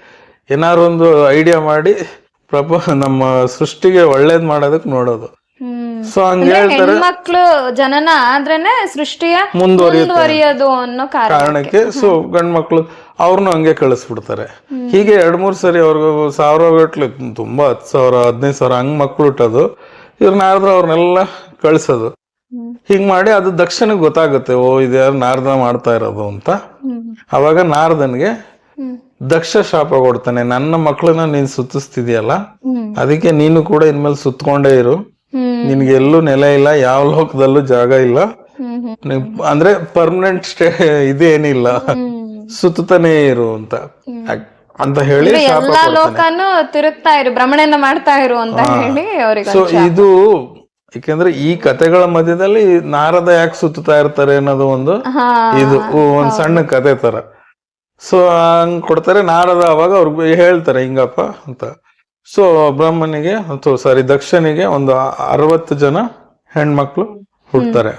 ಏನಾರು ಒಂದು ಐಡಿಯಾ ಮಾಡಿ ನಮ್ಮ ಸೃಷ್ಟಿಗೆ ಒಳ್ಳೇದ್ ಮಾಡೋದಕ್ ನೋಡೋದು. ಸೊ ಹಂಗ ಹೇಳ್ತಾರೆ, ಮಕ್ಕಳು ಜನನ ಆದ್ರೇನೆ ಸೃಷ್ಟಿಯ ಮುಂದುವರಿಯೋದು ಅನ್ನೋ ಕಾರಣಕ್ಕೆ. ಸೊ ಗಂಡ್ ಮಕ್ಳು ಅವ್ರನ್ನು ಹಂಗೆ ಕಳಿಸ್ಬಿಡ್ತಾರೆ. ಹೀಗೆ 2-3 ಸರಿ ಅವ್ರಿಗೂ 1000 ಗಟ್ಲೆ, ತುಂಬಾ 10,000 15,000 ಹಂಗ್ ಮಕ್ಳು ಹುಟ್ಟೋದು. ನಾರದ್ರು ಅವ್ರನ್ನೆಲ್ಲ ಕಳ್ಸೋದು. ಹಿಂಗ್ ಮಾಡಿ ಅದು ದಕ್ಷನಿಗೆ ಗೊತ್ತಾಗುತ್ತೆ, ಓ ಇದು ಯಾರು ನಾರದ ಮಾಡ್ತಾ ಇರೋದು ಅಂತ. ಅವಾಗ ನಾರದನ್ಗೆ ದಕ್ಷ ಶಾಪ ಕೊಡ್ತಾನೆ, ನನ್ನ ಮಕ್ಳನ್ನ ನೀನ್ ಸುತ್ತಿಸ್ತಿದ್ಯಲ್ಲ, ಅದಕ್ಕೆ ನೀನು ಕೂಡ ಇನ್ಮೇಲೆ ಸುತ್ಕೊಂಡೇ ಇರು, ನಿನ್ಗೆ ಎಲ್ಲೂ ನೆಲೆ ಇಲ್ಲ, ಯಾವ ಲೋಕದಲ್ಲೂ ಜಾಗ ಇಲ್ಲ, ಅಂದ್ರೆ ಪರ್ಮನೆಂಟ್ ಇದೇನಿಲ್ಲ, ಸುತ್ತಾನೆ ಇರು ಅಂತ ಹೇಳಿ ಎಲ್ಲಾ ಲೋಕನು ತಿರುಗ್ತಾ ಇರು, ಭ್ರಮಣೆಯನ್ನ ಮಾಡ್ತಾ ಇರು ಅಂತ ಹೇಳಿ ಅವರಿಗೆ. ಸೊ ಇದು ಯಾಕೆಂದ್ರೆ ಈ ಕಥೆಗಳ ಮಧ್ಯದಲ್ಲಿ ನಾರದ ಯಾಕೆ ಸುತ್ತಾ ಇರ್ತಾರೆ ಅನ್ನೋದು ಒಂದು ಸಣ್ಣ ಕತೆ ತರ. ಸೊ ಹಂಗ್ ಕೊಡ್ತಾರೆ. ನಾರದ ಅವಾಗ ಅವ್ರಿಗೆ ಹೇಳ್ತಾರೆ ಹಿಂಗಪ್ಪ ಅಂತ. ಸೊ ಬ್ರಹ್ಮನಿಗೆ ದಕ್ಷನಿಗೆ ಒಂದು 60 ಜನ ಹೆಣ್ಮಕ್ಳು ಹುಡ್ತಾರೆ.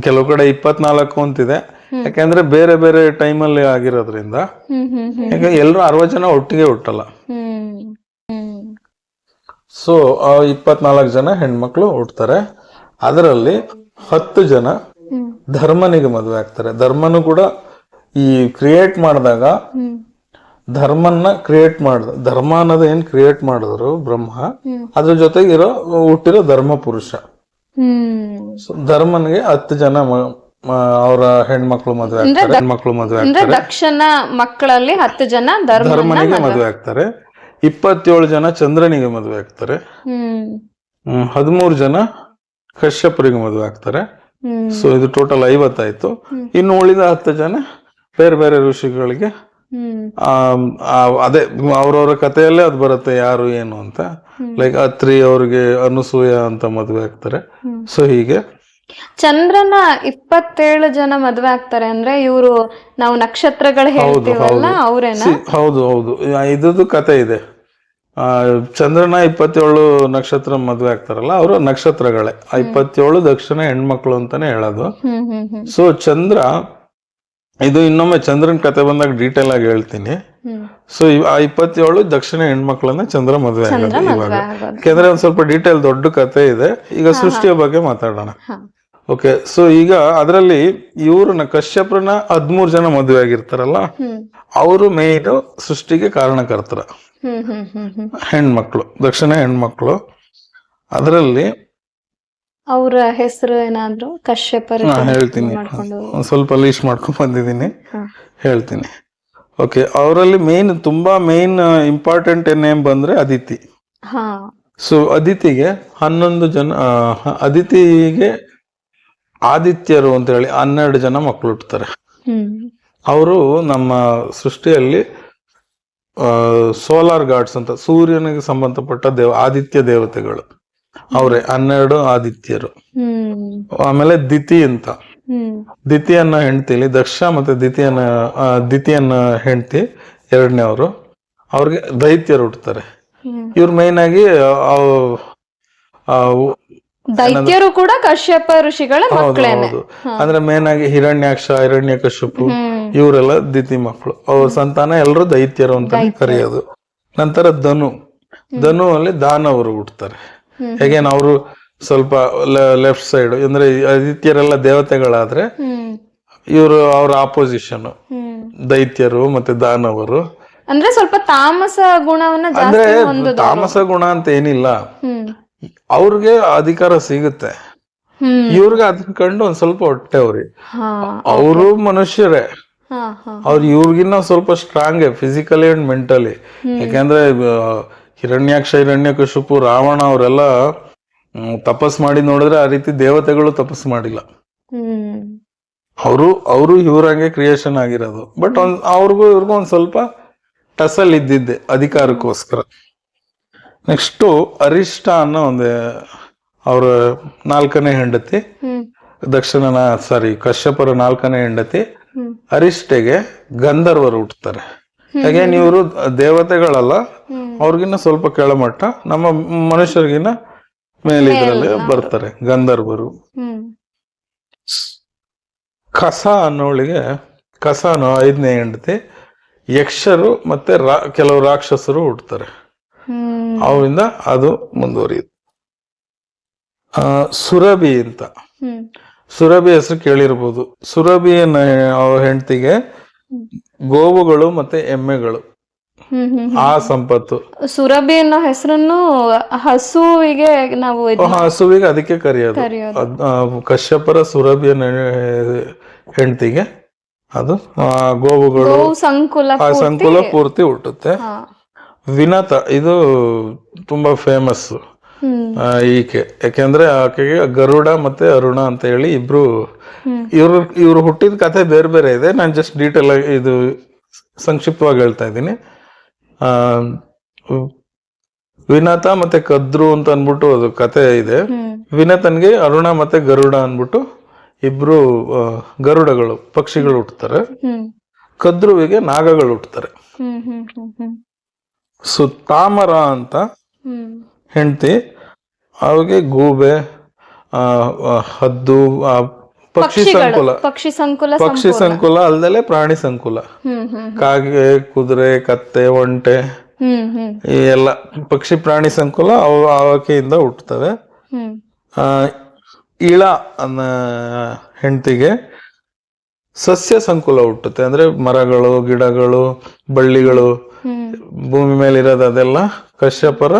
ಕೆಲವು ಕಡೆ 24 ಅಂತಿದೆ, ಯಾಕಂದ್ರೆ ಬೇರೆ ಬೇರೆ ಟೈಮಲ್ಲಿ ಆಗಿರೋದ್ರಿಂದ. ಯಾಕಂದ್ರೆ ಎಲ್ರು 60 ಜನ ಒಟ್ಟಿಗೆ ಹುಟ್ಟಲ್ಲ. ಸೊ 24 ಜನ ಹೆಣ್ಮಕ್ಳು ಹುಡ್ತಾರೆ. ಅದರಲ್ಲಿ 10 ಜನ ಧರ್ಮನಿಗೆ ಮದುವೆ ಆಗ್ತಾರೆ. ಧರ್ಮನು ಕೂಡ ಈ ಕ್ರಿಯೇಟ್ ಮಾಡಿದಾಗ ಧರ್ಮ ಅನ್ನೋದು ಏನ್ ಕ್ರಿಯೇಟ್ ಮಾಡಿದ್ರು ಬ್ರಹ್ಮ, ಅದ್ರ ಜೊತೆಗಿರೋ ಹುಟ್ಟಿರೋ ಧರ್ಮ ಪುರುಷ. ಧರ್ಮನಿಗೆ 10 ಜನ ಅವರ ಹೆಣ್ಮಕ್ಳು ಮದುವೆ ಆಗ್ತಾರೆ. ಹೆಣ್ಮಕ್ಳು ಮದುವೆ ಆಗ್ತಾರೆ. ದಕ್ಷನ ಮಕ್ಕಳಲ್ಲಿ 10 ಜನ ಧರ್ಮನಿಗೆ ಮದುವೆ ಆಗ್ತಾರೆ. 27 ಜನ ಚಂದ್ರನಿಗೆ ಮದುವೆ ಆಗ್ತಾರೆ. 13 ಜನ ಕಶ್ಯಪರಿಗೆ ಮದುವೆ ಆಗ್ತಾರೆ. ಸೊ ಇದು ಟೋಟಲ್ 50 ಆಯ್ತು. ಇನ್ನು ಉಳಿದ 10 ಜನ ಬೇರೆ ಬೇರೆ ಋಷಿಗಳಿಗೆ, ಅದೇ ಅವ್ರವ್ರ ಕಥೆಯಲ್ಲೇ ಅದು ಬರುತ್ತೆ ಯಾರು ಏನು ಅಂತ. ಲೈಕ್ ಅತ್ರಿ ಅವ್ರಿಗೆ ಅನುಸೂಯ ಅಂತ ಮದುವೆ ಆಗ್ತಾರೆ. ಸೊ ಹೀಗೆ ಚಂದ್ರನ 27 ಜನ ಮದ್ವೆ ಆಗ್ತಾರೆ. ಅಂದ್ರೆ ಇವರು ನಾವು ನಕ್ಷತ್ರಗಳು ಹೇಳ್ತೀವಲ್ಲ ಅವ್ರೇನಾ? ಹೌದು. ಇದ್ದು ಕತೆ ಇದೆ. ಚಂದ್ರನ 27 ನಕ್ಷತ್ರ ಮದ್ವೆ ಆಗ್ತಾರಲ್ಲ, ಅವರು ನಕ್ಷತ್ರಗಳೇ. 27 ದಕ್ಷಿಣ ಹೆಣ್ಮಕ್ಳು ಅಂತಾನೆ ಹೇಳೋದು. ಸೊ ಚಂದ್ರ ಇದು ಇನ್ನೊಮ್ಮೆ ಚಂದ್ರನ್ ಕತೆ ಬಂದಾಗ ಡೀಟೇಲ್ ಆಗಿ ಹೇಳ್ತೀನಿ. ಸೊ ಆ 27 ದಕ್ಷಿಣ ಹೆಣ್ಮಕ್ಳನ್ನ ಚಂದ್ರ ಮದುವೆ ಆಗೋದು ಇವಾಗ. ಯಾಕೆಂದ್ರೆ ಒಂದ್ ಸ್ವಲ್ಪ ಡೀಟೇಲ್ ದೊಡ್ಡ ಕತೆ ಇದೆ. ಈಗ ಸೃಷ್ಟಿಯ ಬಗ್ಗೆ ಮಾತಾಡೋಣ. ಓಕೆ, ಸೊ ಈಗ ಅದರಲ್ಲಿ ಇವ್ರನ್ನ ಕಶ್ಯಪ್ರನ 13 ಜನ ಮದುವೆ ಆಗಿರ್ತಾರಲ್ಲ, ಅವರು ಮೇನ್ ಸೃಷ್ಟಿಗೆ ಕಾರಣಕರ್ತರ ಹೆಣ್ಮಕ್ಳು, ದಕ್ಷಿಣ ಹೆಣ್ಮಕ್ಳು. ಅದರಲ್ಲಿ ಅವ್ರ ಹೆಸರು ಏನಾದ್ರು ಕಶ್ಯಪರ ಹೇಳ್ತೀನಿ, ಒಂದ್ ಸ್ವಲ್ಪ ಲೀಸ್ಟ್ ಮಾಡ್ಕೊಂಡ್ ಬಂದಿದ್ದೀನಿ, ಹೇಳ್ತೀನಿ. ಓಕೆ, ಅವರಲ್ಲಿ ತುಂಬಾ ಮೇನ್ ಇಂಪಾರ್ಟೆಂಟ್ ನೇಮ್ ಬಂದ್ರೆ ಅದಿತಿ. ಸೊ ಅದಿತಿಗೆ 11 ಜನ, ಅದಿತಿಗೆ ಆದಿತ್ಯರು ಅಂತ ಹೇಳಿ 12 ಜನ ಮಕ್ಕಳು ಹುಟ್ಟುತ್ತಾರೆ. ಅವರು ನಮ್ಮ ಸೃಷ್ಟಿಯಲ್ಲಿ ಸೋಲಾರ್ ಗಾಡ್ಸ್ ಅಂತ, ಸೂರ್ಯನಿಗೆ ಸಂಬಂಧಪಟ್ಟ ಆದಿತ್ಯ ದೇವತೆಗಳು ಅವರೇ 12 ಆದಿತ್ಯರು. ಆಮೇಲೆ ದಿತಿ ಅಂತ, ದಿತಿಯನ್ನ ಹೆಂಡತಿಲಿ ದಕ್ಷ ಮತ್ತೆ ದಿತಿಯನ್ನ ಹೆಂಡತಿ ಎರಡನೇವರು, ಅವ್ರಿಗೆ ದೈತ್ಯರು ಹುಟ್ಟುತ್ತಾರೆ. ಇವ್ರು ಮೈನ್ ಆಗಿ ದೈತ್ಯರು ಕೂಡ ಕಶ್ಯಪ ಋಷಿಗಳ ಮಕ್ಕಳೇನೆ. ಅಂದ್ರೆ ಮೇನ್ ಆಗಿ ಹಿರಣ್ಯಾಕ್ಷ, ಹಿರಣ್ಯಕಶಿಪು ಇವರೆಲ್ಲ ದಿತಿ ಮಕ್ಕಳು. ಅವ್ರ ಸಂತಾನ ಎಲ್ಲರೂ ದೈತ್ಯರು ಅಂತ ಕರೆಯೋದು. ನಂತರ ಧನು ಅಲ್ಲಿ ದಾನವರು ಹುಟ್ಟುತ್ತಾರೆ. ಹೇಗೇನ್ ಅವರು ಸ್ವಲ್ಪ ಲೆಫ್ಟ್ ಸೈಡ್, ಅಂದ್ರೆ ಆದಿತ್ಯರೆಲ್ಲ ದೇವತೆಗಳಾದ್ರೆ ಇವರು ಅವ್ರ ಆಪೋಸಿಷನ್ ದೈತ್ಯರು ಮತ್ತೆ ದಾನವರು. ಅಂದ್ರೆ ಸ್ವಲ್ಪ ತಾಮಸ ಗುಣವನ್ನ, ಅಂದ್ರೆ ತಾಮಸ ಗುಣ ಅಂತ ಏನಿಲ್ಲ, ಅವ್ರಿಗೆ ಅಧಿಕಾರ ಸಿಗುತ್ತೆ, ಇವ್ರಿಗೆ ಅದನ್ನ ಕಂಡು ಒಂದ್ ಸ್ವಲ್ಪ ಹೊಟ್ಟೆ ಅವ್ರಿ. ಅವರು ಮನುಷ್ಯರೇ, ಅವ್ರು ಇವ್ರಿಗಿನ್ನ ಸ್ವಲ್ಪ ಸ್ಟ್ರಾಂಗ್ ಫಿಸಿಕಲಿ ಅಂಡ್ ಮೆಂಟಲಿ. ಯಾಕಂದ್ರೆ ಹಿರಣ್ಯಾಕ್ಷ, ಹಿರಣ್ಯಕಶಿಪು, ರಾವಣ ಅವರೆಲ್ಲ ತಪಸ್ ಮಾಡಿ ನೋಡಿದ್ರೆ ಆ ರೀತಿ ದೇವತೆಗಳು ತಪಸ್ ಮಾಡಿಲ್ಲ. ಅವರು ಇವ್ರಂಗೆ ಕ್ರಿಯೇಷನ್ ಆಗಿರೋದು. ಬಟ್ ಅವ್ರಿಗೂ ಇವ್ರಿಗೂ ಒಂದ್ ಸ್ವಲ್ಪ ಟಸಲ್ ಇದ್ದಿದ್ದೆ ಅಧಿಕಾರಕ್ಕೋಸ್ಕರ. ನೆಕ್ಸ್ಟ್ ಅರಿಷ್ಟ ಅನ್ನೋ ಅವ್ರ 4ನೇ ಹೆಂಡತಿ, ಕಶ್ಯಪರ 4ನೇ ಹೆಂಡತಿ ಅರಿಷ್ಟೆಗೆ ಗಂಧರ್ವರು ಹುಟ್ಟುತ್ತಾರೆ. ಹಾಗೇನ್ ಇವರು ದೇವತೆಗಳಲ್ಲ, ಅವ್ರಿಗಿನ್ನ ಸ್ವಲ್ಪ ಕೆಳಮಟ್ಟ, ನಮ್ಮ ಮನುಷ್ಯರಿಗಿನ್ನ ಮೇಲೆ ಇದ್ರಲ್ಲಿ ಬರ್ತಾರೆ ಗಂಧರ್ವರು. ಕಸ ಅನ್ನೋಳಿಗೆ, ಕಸ ಅನ್ನೋ 5ನೇ ಹೆಂಡತಿ, ಯಕ್ಷರು ಮತ್ತೆ ಕೆಲವು ರಾಕ್ಷಸರು ಹುಟ್ಟುತ್ತಾರೆ. ಅವರಿಂದ ಅದು ಮುಂದುವರಿಯುತ್ತೆ. ಸುರಭಿ ಅಂತ, ಸುರಭಿ ಹೆಸರು ಕೇಳಿರ್ಬೋದು. ಸುರಭಿಯನ್ನ ಹೆಂಡತಿಗೆ ಗೋವುಗಳು ಮತ್ತೆ ಎಮ್ಮೆಗಳು ಆ ಸಂಪತ್ತು. ಸುರಭಿ ಅನ್ನೋ ಹೆಸರನ್ನು ಹಸುವಿಗೆ ನಾವು ಹಸುವಿಗೆ ಅದಕ್ಕೆ ಕರೆಯೋದು. ಕಶ್ಯಪರ ಸುರಭಿಯ ಹೆಂಡತಿಗೆ ಅದು ಗೋವುಗಳು, ಆ ಸಂಕುಲ ಪೂರ್ತಿ ಹುಟ್ಟುತ್ತೆ. ವಿನತ ಇದು ತುಂಬಾ ಫೇಮಸ್ ಈಕೆ. ಯಾಕೆಂದ್ರೆ ಆಕೆಗೆ ಗರುಡ ಮತ್ತೆ ಅರುಣ ಅಂತ ಹೇಳಿ ಇವ್ರು ಹುಟ್ಟಿದ ಕಥೆ ಬೇರೆ ಬೇರೆ ಇದೆ. ನಾನು ಜಸ್ಟ್ ಡೀಟೇಲ್ ಆಗಿ ಇದು ಸಂಕ್ಷಿಪ್ತವಾಗಿ ಹೇಳ್ತಾ ಇದ್ದೀನಿ. ವಿನತ ಮತ್ತೆ ಕದ್ರು ಅಂತ ಅನ್ಬಿಟ್ಟು ಅದು ಕತೆ ಇದೆ. ವಿನತನ್ಗೆ ಅರುಣ ಮತ್ತೆ ಗರುಡ ಅನ್ಬಿಟ್ಟು ಇಬ್ರು ಗರುಡಗಳು, ಪಕ್ಷಿಗಳು ಹುಟ್ಟುತ್ತಾರೆ. ಕದ್ರುವಿಗೆ ನಾಗಗಳು ಹುಟ್ಟುತ್ತಾರೆ. ಸೊ ತಾಮರ ಅಂತ ಹೆಂಡತಿ, ಅವಿಗೆ ಗೂಬೆ, ಹದ್ದು, ಪಕ್ಷಿ ಸಂಕುಲ ಅಲ್ದಲೆ ಪ್ರಾಣಿ ಸಂಕುಲ, ಕಾಗೆ, ಕುದುರೆ, ಕತ್ತೆ, ಒಂಟೆ, ಈ ಎಲ್ಲ ಪಕ್ಷಿ ಪ್ರಾಣಿ ಸಂಕುಲ ಆಕೆಯಿಂದ ಹುಟ್ಟುತ್ತವೆ. ಇಳ ಅನ್ನ ಹೆಂಡತಿಗೆ ಸಸ್ಯ ಸಂಕುಲ ಹುಟ್ಟುತ್ತೆ. ಅಂದ್ರೆ ಮರಗಳು, ಗಿಡಗಳು, ಬಳ್ಳಿಗಳು, ಭೂಮಿ ಮೇಲೆ ಇರೋದು ಅದೆಲ್ಲ ಕಶ್ಯಪರ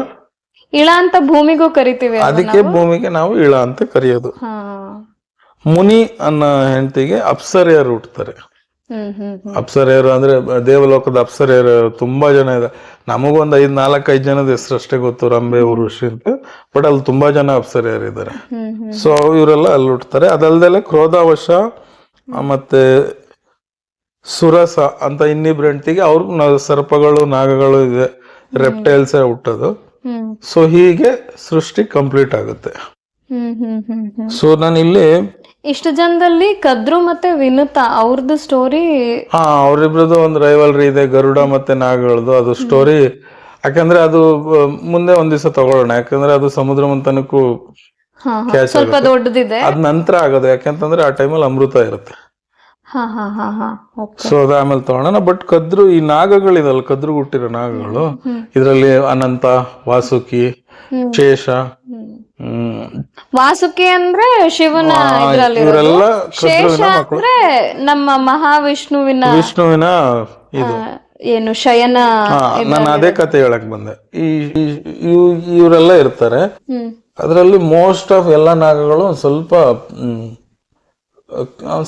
ಇಳ ಅಂತ ಭೂಮಿಗೂ ಕರಿತೀವಿ. ಅದಕ್ಕೆ ಭೂಮಿಗೆ ನಾವು ಇಳ ಅಂತ ಕರೆಯೋದು. ಮುನಿ ಅನ್ನೋ ಹೆಂಡತಿಗೆ ಅಪ್ಸರೆಯರು ಹುಟ್ಟುತ್ತಾರೆ. ಅಪ್ಸರೆಯರು ಅಂದ್ರೆ ದೇವಲೋಕದ ಅಪ್ಸರೆಯರು ತುಂಬಾ ಜನ ಇದೆ. ನಮಗೊಂದು 4-5 ಜನದ ಹೆಸರು ಅಷ್ಟೇ ಗೊತ್ತು, ರಂಬೆ, ಋಷಿ ಅಂತ. ಬಟ್ ಅಲ್ಲಿ ತುಂಬಾ ಜನ ಅಪ್ಸರೆಯರು ಇದ್ದಾರೆ. ಸೊ ಇವರೆಲ್ಲ ಅಲ್ಲಿ ಹುಟ್ಟುತ್ತಾರೆ. ಅದಲ್ದಲೆ ಕ್ರೋಧಾವಶ ಮತ್ತೆ ಸುರಸ ಅಂತ ಇನ್ನಿಬ್ರು ಹೆಂಡತಿಗೆ ಅವ್ರು ಸರ್ಪಗಳು, ನಾಗಗಳು ಇದೆ, ರೆಪ್ಟೈಲ್ಸ್ ಹುಟ್ಟೋದು. ಸೊ ಹೀಗೆ ಸೃಷ್ಟಿ ಕಂಪ್ಲೀಟ್ ಆಗುತ್ತೆ. ಸೊ ನಾನು ಇಲ್ಲಿ ಇಷ್ಟು ಜನದಲ್ಲಿ ಕದ್ರು ಮತ್ತೆ ವಿನುತ ಅವ್ರದ್ದು ಸ್ಟೋರಿ, ಅವ್ರಿಬ್ರದ್ದು ಒಂದು ರೈವಲ್ರಿ ಇದೆ, ಗರುಡ ಮತ್ತೆ ನಾಗಗಳದು ಅದು ಸ್ಟೋರಿ. ಯಾಕಂದ್ರೆ ಅದು ಮುಂದೆ ಒಂದ್ ದಿವಸ ತಗೊಳ್ಳೋಣ, ಯಾಕಂದ್ರೆ ಅದು ಸಮುದ್ರ ಮಂಥನಕ್ಕೂ ಸ್ವಲ್ಪ ದೊಡ್ಡದಿದೆ. ಅದ್ ನಂತರ ಆಗೋದು. ಯಾಕಂತಂದ್ರೆ ಆ ಟೈಮಲ್ಲಿ ಅಮೃತ ಇರುತ್ತೆ. ಹಾ ಹಾ ಹಾ ಹಾ ಓಕೆ. ಸೊ ಅದ ಆಮೇಲೆ ತಗೊಳ್ಳೋಣ. ಬಟ್ ಕದ್ರು ಈ ನಾಗಗಳಿದಲ್ಲ, ಕದ್ರು ಹುಟ್ಟಿರೋ ನಾಗಗಳು, ಇದರಲ್ಲಿ ಅನಂತ, ವಾಸುಕಿ, ಶೇಷ, ವಾಸುಕಿ ಅಂದ್ರೆ ಶಿವನ ಇದ್ರಲ್ಲಿ ಇವರೆಲ್ಲ ಶೇಷ ಕದ್ರುವಿನ ಮಕ್ಕಳು. ಅಂದ್ರೆ ನಮ್ಮ ಮಹಾವಿಷ್ಣುವಿನ ವಿಷ್ಣುವಿನ ಇದು ಏನು ಶಯನ. ನಾನು ಅದೇ ಕತೆ ಹೇಳಕ್ ಬಂದೆ. ಇವರೆಲ್ಲ ಇರ್ತಾರೆ. ಹ್ಮ್ ಅದರಲ್ಲಿ ಮೋಸ್ಟ್ ಆಫ್ ಎಲ್ಲ ನಾಗಗಳು ಒಂದ್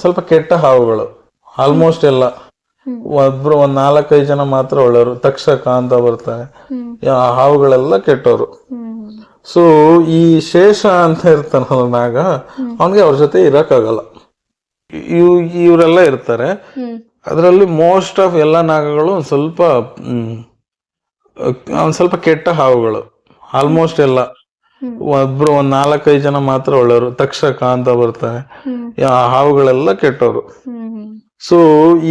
ಸ್ವಲ್ಪ ಕೆಟ್ಟ ಹಾವುಗಳು. ಆಲ್ಮೋಸ್ಟ್ ಎಲ್ಲ ಒಂದ್ 4-5 ಜನ ಮಾತ್ರ ಒಳ್ಳೆಯವರು. ತಕ್ಷಕ ಅಂತ ಬರ್ತಾರೆ, ಆ ಹಾವುಗಳೆಲ್ಲ ಕೆಟ್ಟವರು. ಸೊ ಈ ಶೇಷ ಅಂತ ಇರ್ತಾನಲ್ಲ ನಾಗ, ಅವನ್ಗೆ ಅವ್ರ ಜೊತೆ ಇರಕ್ಕಾಗಲ್ಲ. ಇವರೆಲ್ಲ ಇರ್ತಾರೆ. ಅದರಲ್ಲಿ ಮೋಸ್ಟ್ ಆಫ್ ಎಲ್ಲ ನಾಗಗಳು ಒಂದ್ ಸ್ವಲ್ಪ ಕೆಟ್ಟ ಹಾವುಗಳು. ಆಲ್ಮೋಸ್ಟ್ ಎಲ್ಲ ಒಂದ್ 4-5 ಜನ ಮಾತ್ರ ಒಳ್ಳೆಯವರು. ತಕ್ಷಕ ಅಂತ ಬರ್ತಾರೆ, ಆ ಹಾವುಗಳೆಲ್ಲ ಕೆಟ್ಟವರು. ಸೊ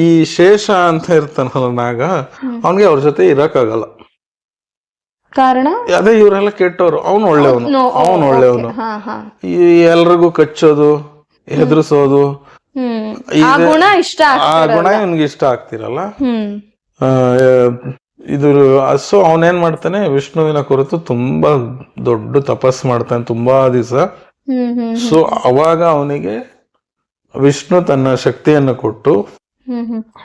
ಈ ಶೇಷ ಅಂತ ಇರ್ತಾನಲ್ಲ ನಾಗ, ಅವನ್ಗೆ ಅವ್ರ ಜೊತೆ ಇರಕ್ಕಾಗಲ್ಲ. ಕಾರಣ ಅದೇ ಇವರೆಲ್ಲ ಕೆಟ್ಟವರು, ಅವನು ಒಳ್ಳೆಯವನು. ಈ ಎಲ್ರಿಗೂ ಕಚ್ಚೋದು, ಹೆದರ್ಸೋದು, ಆ ಗುಣ ಇಷ್ಟ ಆ ಗುಣ ಇವನ್ಗೆ ಇಷ್ಟ ಆಗ್ತಿರಲ್ಲ. ಇದು ಸೊ ಅವನೇನ್ ಮಾಡ್ತಾನೆ, ವಿಷ್ಣುವಿನ ಕುರಿತು ತುಂಬಾ ದೊಡ್ಡ ತಪಸ್ ಮಾಡ್ತಾನೆ ತುಂಬಾ ದಿವಸ. ಸೊ ಅವಾಗ ಅವನಿಗೆ ವಿಷ್ಣು ತನ್ನ ಶಕ್ತಿಯನ್ನು ಕೊಟ್ಟು,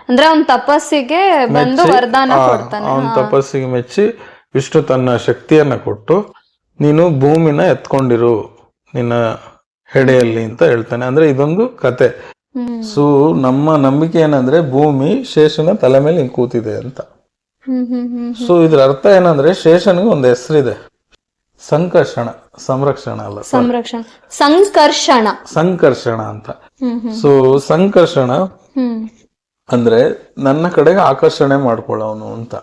ಅಂದ್ರೆ ಅವನ ತಪಸ್ಸಿಗೆ ಬಂದು ವರದಾನ ಕೊಡ್ತಾನೆ. ಅವನ ತಪಸ್ಸಿಗೆ ಮೆಚ್ಚಿ ವಿಷ್ಣು ತನ್ನ ಶಕ್ತಿಯನ್ನ ಕೊಟ್ಟು, ನೀನು ಭೂಮಿನ ಎತ್ಕೊಂಡಿರು ನಿನ್ನ ಹೆಡೆಯಲ್ಲಿ ಅಂತ ಹೇಳ್ತಾನೆ. ಅಂದ್ರೆ ಇದೊಂದು ಕತೆ. ಸೊ ನಮ್ಮ ನಂಬಿಕೆ ಏನಂದ್ರೆ ಭೂಮಿ ಶೇಷನ ತಲೆ ಮೇಲೆ ಹಿಂಗ್ ಕೂತಿದೆ ಅಂತ. ಸೊ ಇದ್ರ ಅರ್ಥ ಏನಂದ್ರೆ ಶೇಷನಿಗೆ ಒಂದು ಹೆಸರಿದೆ, ಸಂಕರ್ಷಣ. ಸಂರಕ್ಷಣ ಅಲ್ಲ, ಸಂಕರ್ಷಣ ಅಂತ. ಸೊ ಸಂಕರ್ಷಣ ಅಂದ್ರೆ ನನ್ನ ಕಡೆಗೆ ಆಕರ್ಷಣೆ ಮಾಡ್ಕೊಳ್ಳೋನು ಅಂತ.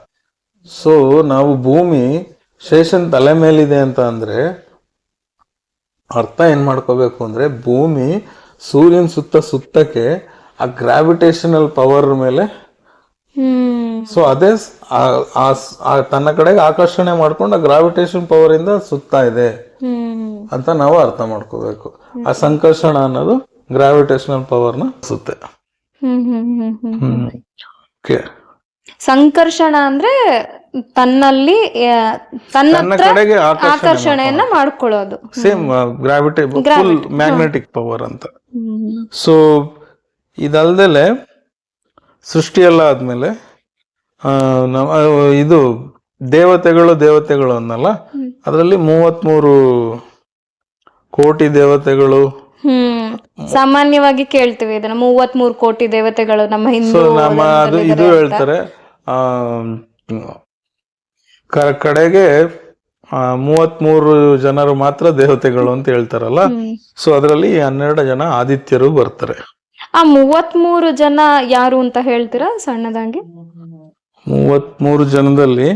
ಸೊ ನಾವು ಭೂಮಿ ಶೇಷನ್ ತಲೆ ಮೇಲಿದೆ ಅಂತ ಅಂದ್ರೆ ಅರ್ಥ ಏನ್ ಮಾಡ್ಕೋಬೇಕು ಅಂದ್ರೆ, ಭೂಮಿ ಸೂರ್ಯನ ಸುತ್ತಕ್ಕೆ ಆ ಗ್ರಾವಿಟೇಷನಲ್ ಪವರ್ ಮೇಲೆ, ಸೊ ಅದೇ ತನ್ನ ಕಡೆಗೆ ಆಕರ್ಷಣೆ ಮಾಡ್ಕೊಂಡು ಆ ಗ್ರಾವಿಟೇಷನ್ ಪವರ್ ಇಂದ ಸುತ್ತಾ ಇದೆ ಅಂತ ನಾವು ಅರ್ಥ ಮಾಡ್ಕೋಬೇಕು. ಆ ಸಂಕರ್ಷಣ ಅನ್ನೋದು ಗ್ರಾವಿಟೇಷನಲ್ ಪವರ್ನ ಸುತ್ತೆ. ಸಂಕರ್ಷಣ ಅಂದ್ರೆ ತನ್ನಲ್ಲಿ ತನ್ನ ಕಡೆಗೆ ಆಕರ್ಷಣೆಯನ್ನ ಮಾಡ್ಕೊಳ್ಳೋದು. Same gravity, full magnetic power ಅಂತ. ಸೊ ಇದಲ್ದಲೆ ಸೃಷ್ಟಿ ಎಲ್ಲ ಆದ್ಮೇಲೆ ಇದು ದೇವತೆಗಳು ಅನ್ನಲ್ಲ, ಅದರಲ್ಲಿ 33 ಕೋಟಿ ದೇವತೆಗಳು. ಸಾಮಾನ್ಯವಾಗಿ ಕೇಳ್ತೀವಿ ಇದನ್ನ, 33 ಕೋಟಿ ದೇವತೆಗಳು ನಮ್ಮ ಹಿಂದೂ ಇದು ಹೇಳ್ತಾರೆ. ಕಡೆಗೆ 33 ಜನರು ಮಾತ್ರ ದೇವತೆಗಳು ಅಂತ ಹೇಳ್ತಾರಲ್ಲ. ಸೊ ಅದರಲ್ಲಿ 12 ಜನ ಆದಿತ್ಯರು ಬರ್ತಾರೆ. ಆ 33 ಜನ ಯಾರು ಅಂತ ಹೇಳ್ತೀರಾ ಸಣ್ಣದಾಗಿ? 33 ಜನದಲ್ಲಿ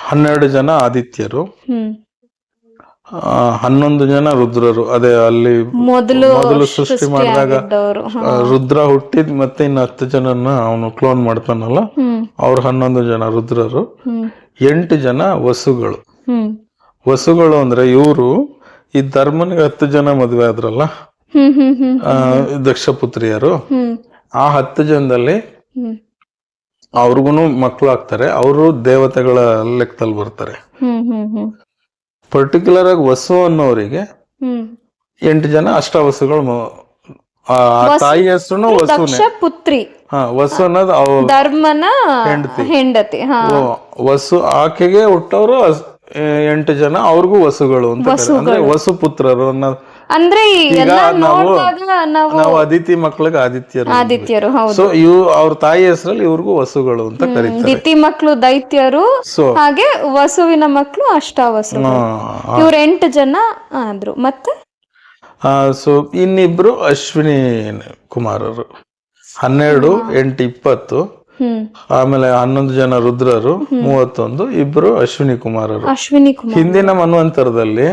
12 ಜನ ಆದಿತ್ಯರು, 11 ಜನ ರುದ್ರರು. ಅದೇ ಅಲ್ಲಿ ಮೊದಲು ಸೃಷ್ಟಿ ಮಾಡಿದಾಗ ರುದ್ರ ಹುಟ್ಟಿದ್ ಮತ್ತೆ ಇನ್ನು 10 ಜನನ್ನ ಅವನು ಕ್ಲೋನ್ ಮಾಡ್ತಾನಲ್ಲ, ಅವ್ರು 11 ಜನ ರುದ್ರರು. 8 ಜನ ವಸುಗಳು ಅಂದ್ರೆ ಇವರು ಈ ಧರ್ಮನಿಗೆ 10 ಜನ ಮದುವೆ ಆದ್ರಲ್ಲ, ದಕ್ಷಪುತ್ರಿಯರು. ಆ 10 ಜನದಲ್ಲಿ ಅವ್ರಿಗೂ ಮಕ್ಕಳು ಆಗ್ತಾರೆ. ಅವರು ದೇವತೆಗಳ ಲೆಕ್ಕದಲ್ಲಿ ಬರ್ತಾರೆ. ಪರ್ಟಿಕ್ಯುಲರ್ ಆಗಿ ವಸು ಅನ್ನೋರಿಗೆ 8 ಜನ ಅಷ್ಟವಸುಗಳು. ತಾಯಿ ಹೆಸರು ಪುತ್ರಿ. ವಸು ಅನ್ನೋದು ಧರ್ಮನ ಹೆಂಡತಿ. ವಸು ಆಕೆಗೆ ಹುಟ್ಟವರು 8 ಜನ, ಅವ್ರಿಗೂ ವಸುಗಳು ಅಂತ. ಅಂದ್ರೆ ವಸುಪುತ್ರರು ಅನ್ನೋದು. ಅಂದ್ರೆ ನಾವು ಅದಿತಿ ಮಕ್ಳಿಗೆ ಆದಿತ್ಯರು. ಸೊ ಅವ್ರ ತಾಯಿ ಹೆಸರಲ್ಲಿ ಇವ್ರಿಗೂ ವಸುಗಳು ಅಂತ ಕರೀತಾರೆ. ದಿತಿ ಮಕ್ಳು ದೈತ್ಯರು, ಹಾಗೆ ವಸುವಿನ ಮಕ್ಳು ಅಷ್ಟಾವಸು. ಇವ್ರು 8 ಜನ ಆದ್ರು. ಮತ್ತೆ ಸೊ ಇನ್ನಿಬ್ರು ಅಶ್ವಿನಿ ಕುಮಾರರು. 12, 8, 20. ಆಮೇಲೆ 11 ಜನ ರುದ್ರರು, 31. ಇಬ್ರು ಅಶ್ವಿನಿ ಕುಮಾರರು. ಹಿಂದಿನ ಮನ್ವಂತರದಲ್ಲಿ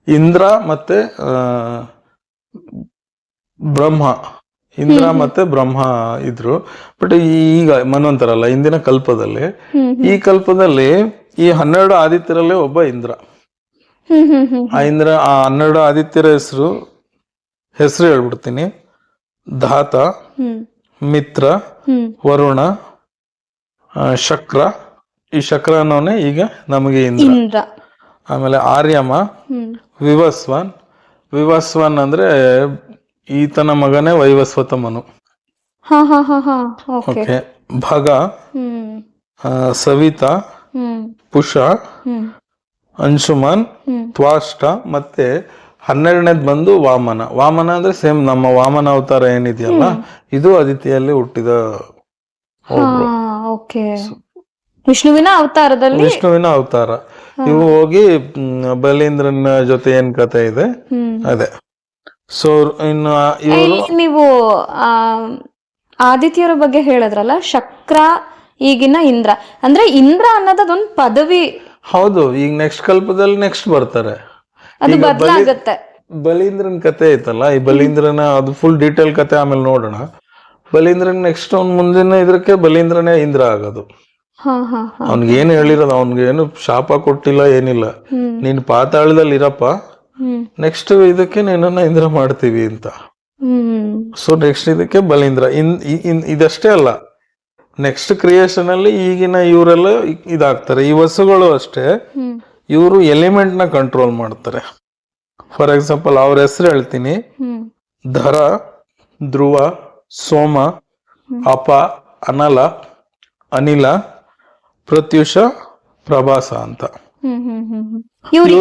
ಇಂದ್ರ ಮತ್ತೆ ಬ್ರಹ್ಮ ಇದ್ರು. ಬಟ್ ಈಗ ಮನ್ವಂತರಲ್ಲ, ಹಿಂದಿನ ಕಲ್ಪದಲ್ಲಿ. ಈ ಕಲ್ಪದಲ್ಲಿ ಈ 12 ಆದಿತ್ಯರಲ್ಲೇ ಒಬ್ಬ ಇಂದ್ರ. ಆ 12 ಆದಿತ್ಯರ ಹೆಸರು ಹೆಸರು ಹೇಳ್ಬಿಡ್ತೀನಿ. ಧಾತ, ಹ್ಮ್ ಮಿತ್ರ, ಹ್ಮ್ ವರುಣ, ಶಕ್ರ. ಈ ಶಕ್ರ ಅನ್ನೋನೆ ಈಗ ನಮಗೆ ಇಂದ್ರ. ಇಂದ್ರ. ಆಮೇಲೆ ಆರ್ಯಮ, ಹ್ಮ್ ವಿವಸ್ವನ್. ವಿವಸ್ವನ್ ಅಂದ್ರೆ ಈತನ ಮಗನೇ ವೈವಸ್ವತಮನು. ಹಾ ಹಾ ಹಾ ಹಾ ಓಕೆ. ಓಕೆ. ಭಗ, ಹ್ಮ್ ಸವಿತಾ, ಹ್ಮ್ ಪುಷ, ಹ್ಮ್ ಅಂಶುಮನ್, ಹ್ಮ್ ತ್ವಾಷ್ಟ. ಮತ್ತೆ 12ನೇದ್ ಬಂದು ವಾಮನ. ವಾಮನ ಅಂದ್ರೆ ಸೇಮ್ ನಮ್ಮ ವಾಮನ ಅವತಾರ ಏನಿದೆಯಲ್ಲ, ಇದು ಅದಿತಿಯಲ್ಲಿ ಹುಟ್ಟಿದ ಹಾ ಓಕೆ. ವಿಷ್ಣುವಿನ ಅವತಾರದಲ್ಲಿ. ವಿಷ್ಣುವಿನ ಅವತಾರ. ಇವು ಹೋಗಿ ಬಲೀಂದ್ರನ ಜೊತೆ ಏನ್ ಕತೆ ಇದೆ ಹ್ಮ್ ಅದೇ. ಸೊ ಇನ್ನು ಇವರು ಇಲ್ಲಿ ನೀವು ಆ ಆದಿತ್ಯರ ಬಗ್ಗೆ ಹೇಳಿದ್ರಲ್ಲ, ಶಕ್ರ ಈಗಿನ ಇಂದ್ರ. ಅಂದ್ರೆ ಇಂದ್ರ ಅನ್ನೋದು ಅದೊಂದು ಪದವಿ, ಹೌದು. ಈಗ ನೆಕ್ಸ್ಟ್ ಕಲ್ಪದಲ್ಲಿ ನೆಕ್ಸ್ಟ್ ಬರ್ತಾರೆ. ಅದು ಈಗ ಬದಲಾಗತ್ತೆ. ಬಲೀಂದ್ರನ್ ಕತೆ ಐತಲ್ಲ, ಈ ಬಲೀಂದ್ರನ ಅದು ಫುಲ್ ಡೀಟೇಲ್ ಕತೆ ಆಮೇಲೆ ನೋಡೋಣ. ಬಲೀಂದ್ರನ್ ನೆಕ್ಸ್ಟ್ ಅವ್ನ್ ಮುಂದಿನ ಇದಕ್ಕೆ ಬಲೀಂದ್ರನೇ ಇಂದ್ರ ಆಗೋದು. ಹಾ ಹಾ ಹಾ ಅವ್ನಿಗೇನು ಹೇಳಿರೋದು, ಅವ್ನಿಗೇನು ಶಾಪ ಕೊಟ್ಟಿಲ್ಲ, ಏನಿಲ್ಲ. ಹ್ಮ್ ನೀನ್ ಪಾತಾಳದಲ್ಲಿ ಇರಪ್ಪ, ಹ್ಮ್ ನೆಕ್ಸ್ಟ್ ಇದಕ್ಕೆ ನಿನ್ನನ್ನ ಇಂದ್ರ ಮಾಡ್ತೀವಿ ಅಂತ. ಹ್ಮ್ ಸೊ ನೆಕ್ಸ್ಟ್ ಇದಕ್ಕೆ ಬಲೀಂದ್ರ. ಇದಷ್ಟೇ ಅಲ್ಲ, ನೆಕ್ಸ್ಟ್ ಕ್ರಿಯೇಷನ್ ಅಲ್ಲಿ ಈಗಿನ ಇವರೆಲ್ಲ ಇದಾಗ್ತಾರೆ. ಈ ವಸುಗಳು ಅಷ್ಟೇ, ಹ್ಮ್ ಇವರು ಎಲಿಮೆಂಟ್ ನ ಕಂಟ್ರೋಲ್ ಮಾಡ್ತಾರೆ. ಫಾರ್ ಎಕ್ಸಾಂಪಲ್ ಅವ್ರ ಹೆಸರು ಹೇಳ್ತೀನಿ. ಹ್ಮ್ ಧರ, ಧ್ರುವ, ಸೋಮ, ಅಪ, ಅನಲ, ಅನಿಲ, ಪ್ರತ್ಯುಷ, ಪ್ರಭಾಸ ಅಂತ. ಹ್ಮ್ ಹ್ಮ್ ಹ್ಮ್ ಹ್ಮ್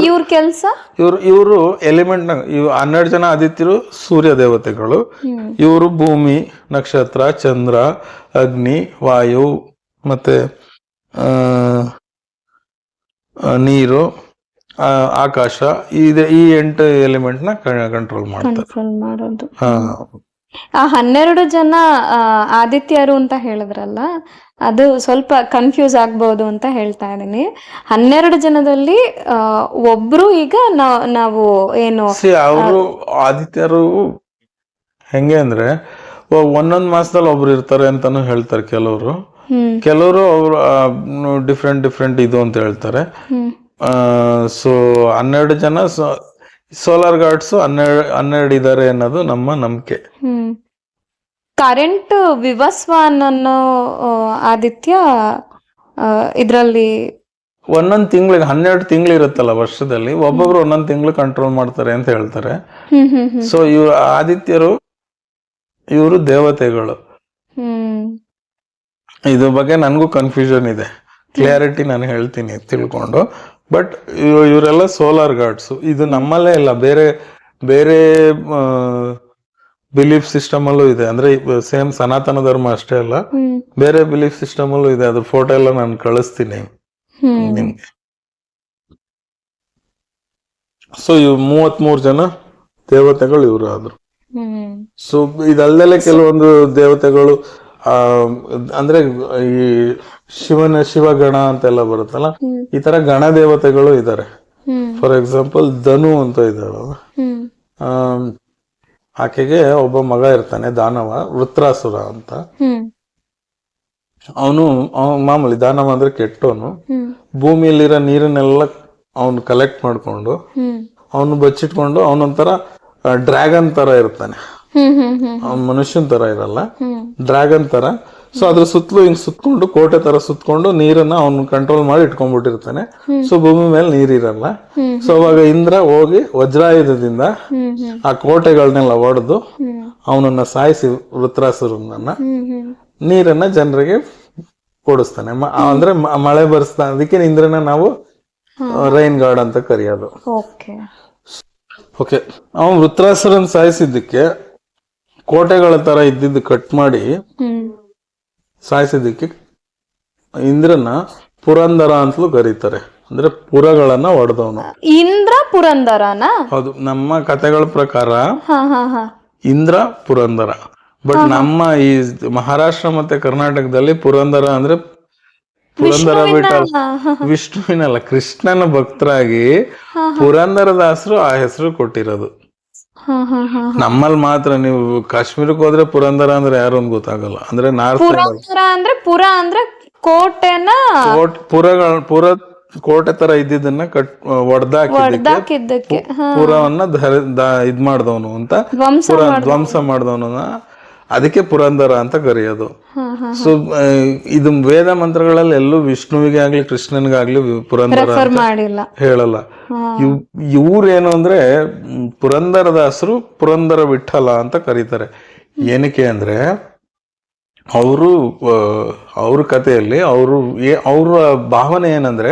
ಇವ್ರ ಕೆಲ್ಸ. ಇವರು ಎಲಿಮೆಂಟ್ ನ 12 ಜನ ಆದಿತ್ಯರು ಸೂರ್ಯ ದೇವತೆಗಳು. ಹ್ಮ್ ಇವರು ಭೂಮಿ, ನಕ್ಷತ್ರ, ಚಂದ್ರ, ಅಗ್ನಿ, ವಾಯು ಮತ್ತೆ ನೀರು, ಆಕಾಶ, ಈ 8 ಎಲಿಮೆಂಟ್ ನ ಕಂಟ್ರೋಲ್ ಮಾಡ್ತಾರೆ. ಕಂಟ್ರೋಲ್ ಮಾಡೋದು. ಹಾ. ಆ 12 ಜನ ಆದಿತ್ಯರು ಅಂತ ಹೇಳಿದ್ರಲ್ಲ, ಅದು ಸ್ವಲ್ಪ ಕನ್ಫ್ಯೂಸ್ ಆಗ್ಬೋದು ಅಂತ ಹೇಳ್ತಾ ಇದೀನಿ. 12 ಜನದಲ್ಲಿ ಒಬ್ರು ಈಗ ನಾವು ಏನು ಅವರು ಆದಿತ್ಯರು ಹೆಂಗೆ ಅಂದ್ರೆ ಒಂದೊಂದ್ ಮಾಸದಲ್ಲಿ ಒಬ್ರು ಇರ್ತಾರೆ ಅಂತಾನು ಹೇಳ್ತಾರೆ ಕೆಲವರು. ಹ್ಮ್ ಕೆಲವರು ಅವರು ಡಿಫ್ರೆಂಟ್ ಇದು ಅಂತ ಹೇಳ್ತಾರೆ. ಹ್ಮ್ ಸೊ 12 ಜನ ಸೋಲಾರ್ ಗಾಡ್ಸ್ 12 ಇದ್ದಾರೆ ಅನ್ನೋದು ನಮ್ಮ ನಂಬಿಕೆ. ಹ್ಮ್ ಕರೆಂಟ್ ವಿವಸ್ವಾನ್ ಅನ್ನೋ ಆದಿತ್ಯ ಇದ್ರಲ್ಲಿ ಒಂದೊಂದ್ ತಿಂಗಳಿಗೆ 12 ತಿಂಗಳು ಇರುತ್ತಲ್ಲ ವರ್ಷದಲ್ಲಿ, ಒಬ್ಬೊಬ್ರು ಒಂದೊಂದ್ ತಿಂಗಳು ಕಂಟ್ರೋಲ್ ಮಾಡ್ತಾರೆ ಅಂತ ಹೇಳ್ತಾರೆ. ಹ್ಮ್ ಹ್ಮ್ ಹ್ಮ್ ಸೊ ಇವ್ರು ಆದಿತ್ಯರು, ಇವರು ದೇವತೆಗಳು. ಹ್ಮ್ ಇದ್ರ ಬಗ್ಗೆ ನನಗೂ ಕನ್ಫ್ಯೂಷನ್ ಇದೆ. ಕ್ಲಿಯಾರಿಟಿ ನಾನು ಹೇಳ್ತೀನಿ ತಿಳ್ಕೊಂಡು. ಬಟ್ ಇವರೆಲ್ಲ ಸೋಲಾರ್ ಗಾಡ್ಸ್. ಇದು ನಮ್ಮಲ್ಲೇ ಇಲ್ಲ, ಬೇರೆ ಬೇರೆ ಬಿಲೀಫ್ ಸಿಸ್ಟಮ್ ಅಲ್ಲೂ ಇದೆ. ಅಂದ್ರೆ ಸೇಮ್ ಸನಾತನ ಧರ್ಮ ಅಷ್ಟೇ ಅಲ್ಲ, ಹ್ಮ್ ಬೇರೆ ಬಿಲೀಫ್ ಸಿಸ್ಟಮ್ ಅಲ್ಲೂ ಇದೆ. ಅದ್ರ ಫೋಟೋ ಎಲ್ಲ ನಾನು ಕಳಿಸ್ತೀನಿ ನಿಮ್ಗೆ. ಸೊ ಇವ್ 33 ಜನ ದೇವತೆಗಳು ಇವರು ಆದ್ರು. ಹ್ಮ್ ಸೊ ಇದಲ್ದಲೆ ಕೆಲವೊಂದು ದೇವತೆಗಳು ಅಂದ್ರೆ ಈ ಶಿವಗಣ ಅಂತೆಲ್ಲ ಬರುತ್ತಲ್ಲ, ಈ ತರ ಗಣ ದೇವತೆಗಳು ಇದ್ದಾರೆ. ಹ್ಮ್ ಫಾರ್ ಎಕ್ಸಾಂಪಲ್ ಧನು ಅಂತ ಇದ್ದಾಳಲ್ಲ, ಹ್ಮ್ ಆಕೆಗೆ ಒಬ್ಬ ಮಗ ಇರ್ತಾನೆ ದಾನವ, ವೃತ್ರಾಸುರ ಅಂತ. ಹ್ಮ್ ಅವನು ಮಾಮೂಲಿ ದಾನವ ಅಂದ್ರೆ ಕೆಟ್ಟವನು. ಹ್ಮ್ ಭೂಮಿಯಲ್ಲಿರೋ ನೀರನ್ನೆಲ್ಲ ಅವನು ಕಲೆಕ್ಟ್ ಮಾಡ್ಕೊಂಡು ಹ್ಮ್ ಅವನು ಬಚ್ಚಿಟ್ಕೊಂಡು ಅವನೊಂಥರ ಡ್ರ್ಯಾಗನ್ ತರ ಇರ್ತಾನೆ. ಹ್ಮ್ ಹ್ಮ್ ಹ್ಮ್ ಅವ್ನ್ ಮನುಷ್ಯನ್ ತರ ಇರಲ್ಲ, ಹ್ಮ್ ಡ್ರ್ಯಾಗನ್ ತರ. ಸೊ ಅದ್ರ ಸುತ್ತಲೂ ಹಿಂಗ್ ಸುತ್ಕೊಂಡು ಕೋಟೆ ತರ ಸುತ್ಕೊಂಡು ನೀರನ್ನ ಅವ್ನು ಕಂಟ್ರೋಲ್ ಮಾಡಿ ಇಟ್ಕೊಂಡ್ಬಿಟ್ಟಿರ್ತಾನೆ. ಸೊ ಭೂಮಿ ಮೇಲೆ ನೀರಿರಲ್ಲ. ಸೊ ಅವಾಗ ಇಂದ್ರ ಹೋಗಿ ವಜ್ರಾಯುಧದಿಂದ ಆ ಕೋಟೆಗಳನ್ನೆಲ್ಲ ಒಡೆದು ಅವನನ್ನ ಸಾಯಿಸಿ ವೃತ್ರಾಸುರನನ್ನ ನೀರನ್ನ ಜನರಿಗೆ ಕೊಡಿಸ್ತಾನೆ. ಅಂದ್ರೆ ಮಳೆ ಬರ್ಸ್ತಾನೆ. ಅದಕ್ಕೆ ಇಂದ್ರನ ನಾವು ರೈನ್ ಗಾಡ್ ಅಂತ ಕರೆಯೋದು. ಓಕೆ. ಅವನು ವೃತ್ರಾಸುರನ್ ಸಾಯಿಸಿದ್ದಕ್ಕೆ ಕೋಟೆಗಳ ತರ ಇದ್ದಿದ್ದು ಕಟ್ ಮಾಡಿ ಸಾಯಿಸಿದ್ದಕ್ಕೆ ಇಂದ್ರನ ಪುರಂದರ ಅಂತಲೂ ಕರೀತಾರೆ. ಅಂದ್ರೆ ಪುರಗಳನ್ನ ಒಡೆದವನು ಇಂದ್ರ. ಪುರಂದರನ? ಹೌದು, ನಮ್ಮ ಕಥೆಗಳ ಪ್ರಕಾರ ಇಂದ್ರ ಪುರಂದರ. ಬಟ್ ನಮ್ಮ ಈ ಮಹಾರಾಷ್ಟ್ರ ಮತ್ತೆ ಕರ್ನಾಟಕದಲ್ಲಿ ಪುರಂದರ ಅಂದ್ರೆ ಪುರಂದರ ಬಿಟ್ಟ ವಿಷ್ಣುವಿನಲ್ಲ, ಕೃಷ್ಣನ ಭಕ್ತರಾಗಿ ಪುರಂದರದಾಸರು ಆ ಹೆಸರು ಕೊಟ್ಟಿರೋದು. ನಮ್ಮಲ್ಲಿ ಮಾತ್ರ. ನೀವು ಕಾಶ್ಮೀರಕ್ಕೆ ಹೋದ್ರೆ ಪುರಂದರ ಅಂದ್ರೆ ಯಾರು ಅಂತ ಗೊತ್ತಾಗಲ್ಲ. ಅಂದ್ರೆ ನಾರ್ತ್ ಅಂದ್ರೆ ಪುರ ಅಂದ್ರೆ ಕೋಟೆನ ಪುರ ಕೋಟೆ ತರ ಇದ್ದಿದ್ದನ್ನ ಹೊಡ್ದಾಕಿದ್ದಕ್ಕೆ ಪುರವನ್ನ ಇದ್ ಮಾಡ್ದವನು ಅಂತ ಧ್ವಂಸ ಮಾಡ್ದವನ, ಅದಕ್ಕೆ ಪುರಂದರ ಅಂತ ಕರೆಯೋದು. ಸೊ ಇದು ವೇದ ಮಂತ್ರಗಳಲ್ಲಿ ಎಲ್ಲೂ ವಿಷ್ಣುವಿಗೆ ಆಗ್ಲಿ ಕೃಷ್ಣನ್ಗಾಗ್ಲಿ ಪುರಂದರ ಅಂತ ಮಾಡಿಲ್ಲ, ಹೇಳಲ್ಲ. ಇವ್ರೇನು ಅಂದ್ರೆ ಪುರಂದರದಾಸರು ಪುರಂದರ ವಿಠಲ ಅಂತ ಕರೀತಾರೆ. ಏನಕ್ಕೆ ಅಂದ್ರೆ ಅವ್ರ ಕಥೆಯಲ್ಲಿ ಅವ್ರ ಭಾವನೆ ಏನಂದ್ರೆ,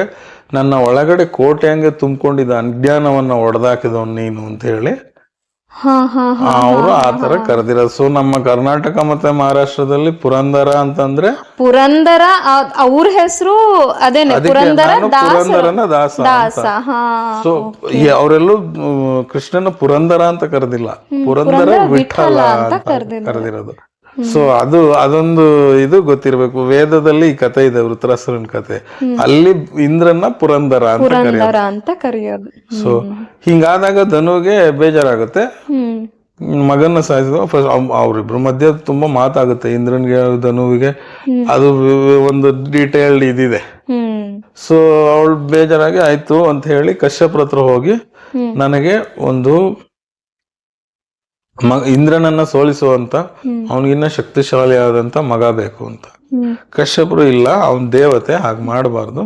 ನನ್ನ ಒಳಗಡೆ ಕೋಟೆ ಹಂಗೆ ತುಂಬಿಕೊಂಡಿದ್ದ ಅಜ್ಞಾನವನ್ನ ಒಡೆದಾಕಿದವನ್ ನೀನು ಅಂತ ಹೇಳಿ ಅವರು ಆ ತರ ಕರೆದಿರೋದು. ಸೊ ನಮ್ಮ ಕರ್ನಾಟಕ ಮತ್ತೆ ಮಹಾರಾಷ್ಟ್ರದಲ್ಲಿ ಪುರಂದರ ಅಂತಂದ್ರೆ ಪುರಂದರ, ಅವ್ರ ಹೆಸರು ಅದೇನೆ ಪುರಂದರನ ದಾಸ ಅಂತ. ಸೊ ಅವರೆಲ್ಲೂ ಕೃಷ್ಣನ ಪುರಂದರ ಅಂತ ಕರೆದಿಲ್ಲ, ಪುರಂದರ ವಿಠಲ ಅಂತ ಕರೆದಿರೋದು. ಸೊ ಅದೊಂದು ಇದು ಗೊತ್ತಿರ್ಬೇಕು. ವೇದದಲ್ಲಿ ಈ ಕಥೆ ಇದೆ, ವೃತ್ರಾಸುರನ್ ಕಥೆ, ಅಲ್ಲಿ ಇಂದ್ರನ ಪುರಂದರ ಅಂತ ಕರೆಯೋದು. ಸೊ ಹಿಂಗಾದಾಗ ಧನುಗೆ ಬೇಜಾರಾಗುತ್ತೆ, ಮಗನ ಸಾಯಿಸಿದ. ಫಸ್ಟ್ ಅವ್ರಿಬ್ರು ಮಧ್ಯೆ ತುಂಬಾ ಮಾತಾಗುತ್ತೆ, ಇಂದ್ರನ್ಗೆ ಧನುವಿಗೆ, ಅದು ಒಂದು ಡೀಟೇಲ್ಡ್ ಇದಿದೆ. ಸೊ ಅವಳು ಬೇಜಾರಾಗಿ ಆಯ್ತು ಅಂತ ಹೇಳಿ ಕಶ್ಯಪ್ರ ಹತ್ರ ಹೋಗಿ, ನನಗೆ ಒಂದು ಇಂದ್ರನನ್ನ ಸೋಲಿಸುವಂತ ಅವನಿಗಿನ್ನ ಶಕ್ತಿಶಾಲಿ ಆದಂತ ಮಗ ಬೇಕು ಅಂತ. ಕಶ್ಯಪರು ಇಲ್ಲ, ಅವನ್ ದೇವತೆ, ಹಾಗೆ ಮಾಡಬಾರ್ದು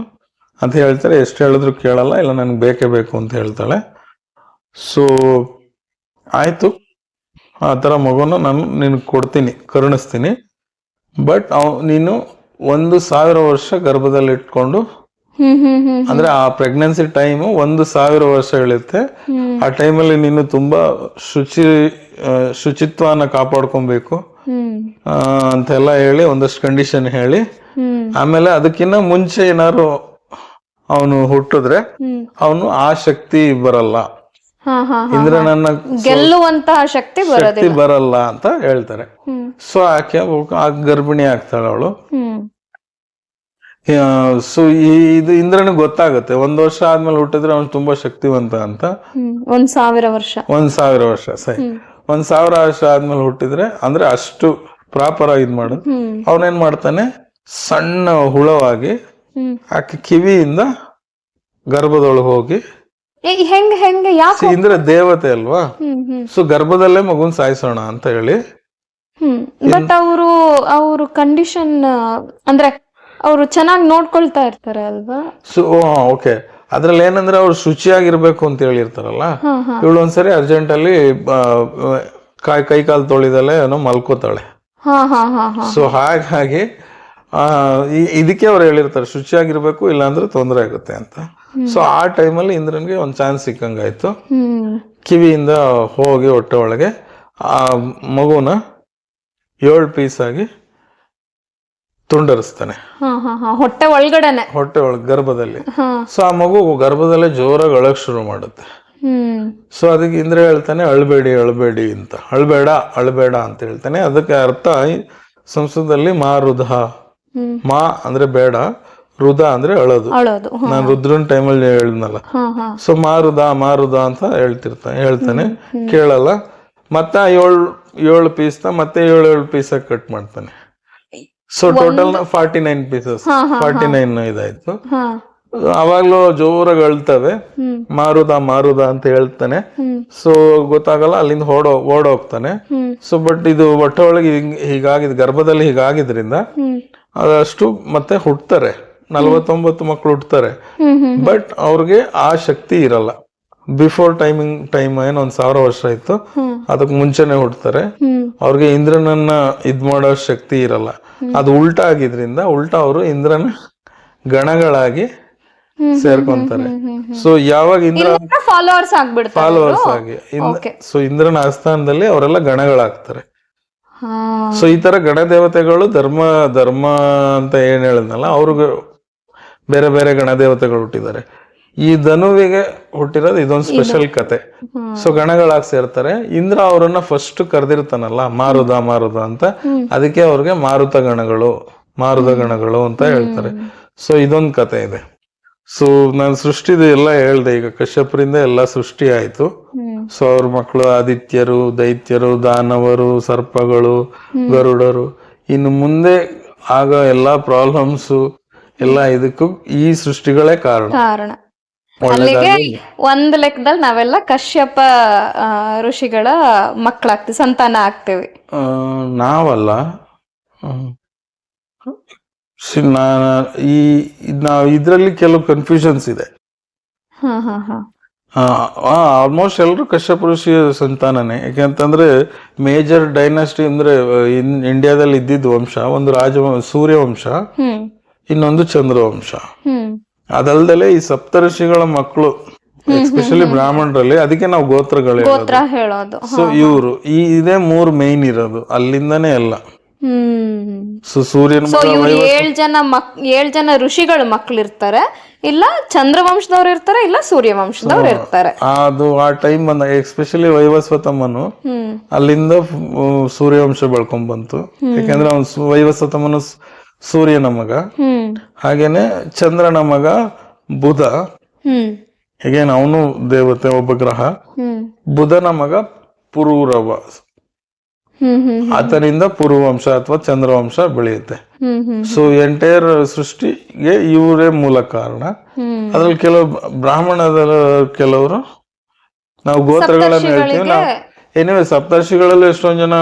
ಅಂತ ಹೇಳ್ತಾರೆ. ಎಷ್ಟು ಹೇಳಿದ್ರು ಕೇಳಲ್ಲ, ಇಲ್ಲ ನನ್ಗೆ ಬೇಕೇ ಬೇಕು ಅಂತ ಹೇಳ್ತಾಳೆ. ಸೊ ಆಯ್ತು, ಆ ತರ ಮಗುನ ನಾನು ನಿನಗೆ ಕೊಡ್ತೀನಿ, ಕರುಣಿಸ್ತೀನಿ, ಬಟ್ ನೀನು 1000 ವರ್ಷ ಗರ್ಭದಲ್ಲಿ ಇಟ್ಕೊಂಡು, ಅಂದ್ರೆ ಆ ಪ್ರೆಗ್ನೆನ್ಸಿ ಟೈಮ್ 1000 ವರ್ಷ ಇಳುತ್ತೆ. ಆ ಟೈಮಲ್ಲಿ ನೀನು ತುಂಬಾ ಶುಚಿತ್ವನ ಕಾಪಾಡ್ಕೊಬೇಕು ಅಂತೆಲ್ಲ ಹೇಳಿ ಒಂದಷ್ಟು ಕಂಡೀಷನ್ ಹೇಳಿ, ಆಮೇಲೆ ಅದಕ್ಕಿಂತ ಮುಂಚೆ ಏನಾದ್ರು ಅವನು ಹುಟ್ಟಿದ್ರೆ ಅವನು ಆ ಶಕ್ತಿ ಬರಲ್ಲ, ಇಂದ್ರನನ್ನ ಗೆಲ್ಲುವಂತಹ ಶಕ್ತಿ ಬರಲ್ಲ ಅಂತ ಹೇಳ್ತಾರೆ. ಸೊ ಆಕೆ ಗರ್ಭಿಣಿ ಆಗ್ತಾಳೆ ಅವಳು. ಸೊ ಇದು ಇಂದ್ರನಿಗೆ ಗೊತ್ತಾಗುತ್ತೆ, 1 ವರ್ಷ ಆದ್ಮೇಲೆ ಹುಟ್ಟಿದ್ರೆ ಅವ್ನು ತುಂಬಾ ಶಕ್ತಿವಂತ ಅಂತ. 1000 ವರ್ಷ 1000 ವರ್ಷ ಸರಿ, 1000 ವರ್ಷ ಆದ್ಮೇಲೆ ಹುಟ್ಟಿದ್ರೆ ಅಂದ್ರೆ ಅಷ್ಟು ಪ್ರಾಪರ್ ಆಗಿ ಇದ್ ಮಾಡೋದು. ಅವನೇನ್ ಮಾಡ್ತಾನೆ, ಸಣ್ಣ ಹುಳವಾಗಿ ಆಕೆ ಕಿವಿಯಿಂದ ಗರ್ಭದೊಳಗೆ ಹೋಗಿ, ಇಂದ್ರ ದೇವತೆ ಅಲ್ವಾ, ಸೊ ಗರ್ಭದಲ್ಲೇ ಮಗುನ್ ಸಾಯಿಸೋಣ ಅಂತ ಹೇಳಿ. ಬಟ್ ಅವರು ಕಂಡೀಷನ್ ಅಂದ್ರೆ ಅವರು ಚೆನ್ನಾಗಿ ನೋಡ್ಕೊಳ್ತಾ ಇರ್ತಾರೆ ಅಲ್ವಾ. ಸೊ ಓಕೆ, ಅದ್ರಲ್ಲಿ ಏನಂದ್ರೆ ಅವ್ರು ಶುಚಿಯಾಗಿರ್ಬೇಕು ಅಂತ ಹೇಳಿರ್ತಾರಲ್ಲ, ಇವಳು ಒಂದ್ಸರಿ ಅರ್ಜೆಂಟ್ ಅಲ್ಲಿ ಕೈ ಕಾಲು ತೊಳಿದಲೆ ಏನೋ ಮಲ್ಕೋತಾಳೆ. ಸೊ ಹಾಗಾಗಿ ಇದಕ್ಕೆ ಅವ್ರು ಹೇಳಿರ್ತಾರೆ ಶುಚಿಯಾಗಿರ್ಬೇಕು, ಇಲ್ಲಾಂದ್ರೆ ತೊಂದರೆ ಆಗುತ್ತೆ ಅಂತ. ಸೊ ಆ ಟೈಮಲ್ಲಿ ಇಂದ್ರನ್ಗೆ ಒಂದ್ ಚಾನ್ಸ್ ಸಿಕ್ಕಂಗಾಯ್ತು. ಕಿವಿಯಿಂದ ಹೋಗಿ ಹೊಟ್ಟೆ ಒಳಗೆ ಆ ಮಗುನ 7 ಪೀಸ್ ಆಗಿ ತುಂಡರಿಸ್ತಾನೆ, ಹೊಟ್ಟೆ ಒಳಗೆ ಗರ್ಭದಲ್ಲಿ. ಸೊ ಆ ಮಗು ಗರ್ಭದಲ್ಲೇ ಜೋರಾಗಿ ಅಳಕ್ ಶುರು ಮಾಡುತ್ತೆ. ಸೊ ಅದಕ್ಕೆ ಇಂದ್ರ ಹೇಳ್ತಾನೆ, ಅಳ್ಬೇಡಿ ಅಂತ, ಅಳ್ಬೇಡ ಅಂತ ಹೇಳ್ತಾನೆ. ಅದಕ್ಕೆ ಅರ್ಥ ಸಂಸ್ಕೃತದಲ್ಲಿ ಮಾರುಧ, ಮಾ ಅಂದ್ರೆ ಬೇಡ, ರುದ ಅಂದ್ರೆ ಅಳೋದು. ನಾನು ರುದ್ರನ್ ಟೈಮಲ್ಲಿ ಹೇಳಿದ್ನಲ್ಲ. ಸೊ ಮಾರುದ ಅಂತ ಹೇಳ್ತಾನೆ, ಕೇಳಲ್ಲ. ಮತ್ತೆ 7 ಪೀಸ್ನ ಮತ್ತೆ 7 ಪೀಸಾಗಿ ಕಟ್ ಮಾಡ್ತಾನೆ. ಸೊ ಟೋಟಲ್ 49 ಪೀಸಸ್, 49 ಇದಾಯ್ತು. ಅವಾಗ್ಲೂ ಜೋರಾಗಿ ಅಳ್ತವೆ, ಮಾರುದ ಅಂತ ಹೇಳ್ತಾನೆ. ಸೊ ಗೊತ್ತಾಗಲ್ಲ, ಅಲ್ಲಿಂದ ಓಡೋಗ್ತಾನೆ. ಸೊ ಬಟ್ ಇದು ಹೊಟ್ಟೆ ಒಳಗೆ ಹೀಗಾಗಿದ್, ಗರ್ಭದಲ್ಲಿ ಹೀಗಾಗಿದ್ರಿಂದ ಅದಷ್ಟು ಮತ್ತೆ ಹುಟ್ತಾರೆ, 49 ಮಕ್ಳು ಹುಟ್ತಾರೆ. ಬಟ್ ಅವ್ರಿಗೆ ಆ ಶಕ್ತಿ ಇರಲ್ಲ. ಬಿಫೋರ್ ಟೈಮ್ ಏನು 1000 ವರ್ಷ ಇತ್ತು, ಅದಕ್ ಮುಂಚೆನೆ ಹುಟ್ತಾರೆ. ಅವ್ರಿಗೆ ಇಂದ್ರನನ್ನ ಇದ್ ಮಾಡೋ ಶಕ್ತಿ ಇರಲ್ಲ. ಅದು ಉಲ್ಟಾ ಆಗಿದ್ರಿಂದ ಅವರು ಇಂದ್ರನ ಗಣಗಳಾಗಿ ಸೇರ್ಕೊಂತಾರೆ. ಸೊ ಯಾವಾಗ ಇಂದ್ರ ಫಾಲೋವರ್ಸ್ ಆಗಿ, ಸೊ ಇಂದ್ರನ ಆಸ್ಥಾನದಲ್ಲಿ ಅವರೆಲ್ಲ ಗಣಗಳಾಗ್ತಾರೆ. ಸೊ ಈ ತರ ಗಣ ದೇವತೆಗಳು ಧರ್ಮ ಅಂತ ಏನ್ ಹೇಳಿದ್ನಲ್ಲ, ಅವ್ರಿಗೆ ಬೇರೆ ಬೇರೆ ಗಣ ದೇವತೆಗಳು ಹುಟ್ಟಿದ್ದಾರೆ. ಈ ಧನುವಿಗೆ ಹುಟ್ಟಿರೋದು ಇದೊಂದು ಸ್ಪೆಷಲ್ ಕತೆ. ಸೊ ಗಣಗಳಾಗಿ ಸೇರ್ತಾರೆ. ಇಂದ್ರ ಅವರನ್ನ ಫಸ್ಟ್ ಕರೆದಿರ್ತಾನಲ್ಲ, ಮಾರುದ ಅಂತ, ಅದಕ್ಕೆ ಅವ್ರಿಗೆ ಮಾರುದ ಗಣಗಳು ಅಂತ ಹೇಳ್ತಾರೆ. ಸೊ ಇದೊಂದು ಕತೆ ಇದೆ. ಸೊ ನಾನು ಸೃಷ್ಟಿದು ಎಲ್ಲ ಹೇಳ್ದೆ. ಈಗ ಕಶ್ಯಪರಿಂದ ಎಲ್ಲ ಸೃಷ್ಟಿ ಆಯ್ತು. ಸೊ ಅವ್ರ ಮಕ್ಕಳು ಆದಿತ್ಯರು, ದೈತ್ಯರು, ದಾನವರು, ಸರ್ಪಗಳು, ಗರುಡರು. ಇನ್ನು ಮುಂದೆ ಆಗ ಎಲ್ಲಾ ಪ್ರಾಬ್ಲಮ್ಸು ಎಲ್ಲ ಇದಕ್ಕೂ ಈ ಸೃಷ್ಟಿಗಳೇ ಕಾರಣ. ಕಾರಣ. ಅಲ್ಲಿಗೆ ಒಂದ್ ಲೆಕ್ಕದಲ್ಲಿ ನಾವೆಲ್ಲ ಕಶ್ಯಪ ಋಷಿಗಳ ಮಕ್ಕಳಾಗ್ತೀವಿ, ಸಂತಾನ ಆಗ್ತೇವೆ. ನಾವಲ್ಲ, ನಾವು ಇದ್ರಲ್ಲಿ ಕೆಲವು ಕನ್ಫ್ಯೂಷನ್ಸ್ ಇದೆ. ಆಲ್ಮೋಸ್ಟ್ ಎಲ್ಲರೂ ಕಶ್ಯಪ ಋಷಿಯ ಸಂತಾನನೇ. ಯಾಕೆಂತಂದ್ರೆ ಮೇಜರ್ ಡೈನಾಸ್ಟಿ ಅಂದ್ರೆ ಇಂಡಿಯಾದಲ್ಲಿ ಇದ್ದಿದ್ದ ವಂಶ ಒಂದು ಸೂರ್ಯವಂಶ, ಇನ್ನೊಂದು ಚಂದ್ರವಂಶ. ಅದಲ್ದಲೆ ಈ ಸಪ್ತಋಷಿಗಳ ಮಕ್ಕಳು ಎಸ್ಪೆಷಲಿ ಬ್ರಾಹ್ಮಣರಲ್ಲಿ, ಅದಕ್ಕೆ ನಾವು ಗೋತ್ರ ಹೇಳೋದು. ಸೊ ಇವರು ಇದೇ 3 ಮೇನ್ ಇರೋದು, ಅಲ್ಲಿಂದನೇ ಎಲ್ಲ. ಸೊ ಸೂರ್ಯನ ಏಳ್ ಜನ ಋಷಿಗಳು ಮಕ್ಳಿರ್ತಾರೆ, ಇಲ್ಲ ಚಂದ್ರವಂಶದವ್ರು ಇರ್ತಾರೆ, ಇಲ್ಲ ಸೂರ್ಯವಂಶದವ್ರು ಇರ್ತಾರೆ. ಅದು ಆ ಟೈಮ್ ಬಂದ ಎಸ್ಪೆಷಲಿ ವೈವಸ್ವತಮ್ಮನು ಅಲ್ಲಿಂದ ಸೂರ್ಯವಂಶ ಬೆಳ್ಕೊಂಡ್ ಬಂತು. ಯಾಕಂದ್ರೆ ಅವ್ನು ವೈವಸ್ವತಮ್ಮನು ಸೂರ್ಯನ ಮಗ, ಹಾಗೇನೆ ಚಂದ್ರನ ಮಗ ಬುಧ, ಹೇಗೇನು ಅವನು ದೇವತೆ, ಒಬ್ಬ ಗ್ರಹ. ಬುಧನ ಮಗ ಪುರೂರವ, ಆತನಿಂದ ಪುರುವಂಶ ಅಥವಾ ಚಂದ್ರವಂಶ ಬೆಳೆಯುತ್ತೆ. ಸೊ ಎಂಟೈರ್ ಸೃಷ್ಟಿಗೆ ಇವರೇ ಮೂಲ ಕಾರಣ. ಅದ್ರಲ್ಲಿ ಕೆಲವು ಬ್ರಾಹ್ಮಣದ ಕೆಲವರು ನಾವು ಗೋತ್ರಗಳನ್ನ ಹೇಳ್ತೀವಿ ನಾವು. ಏನಿವೆ ಸಪ್ತರ್ಷಿಗಳಲ್ಲಿ ಎಷ್ಟೊಂದ್ ಜನ,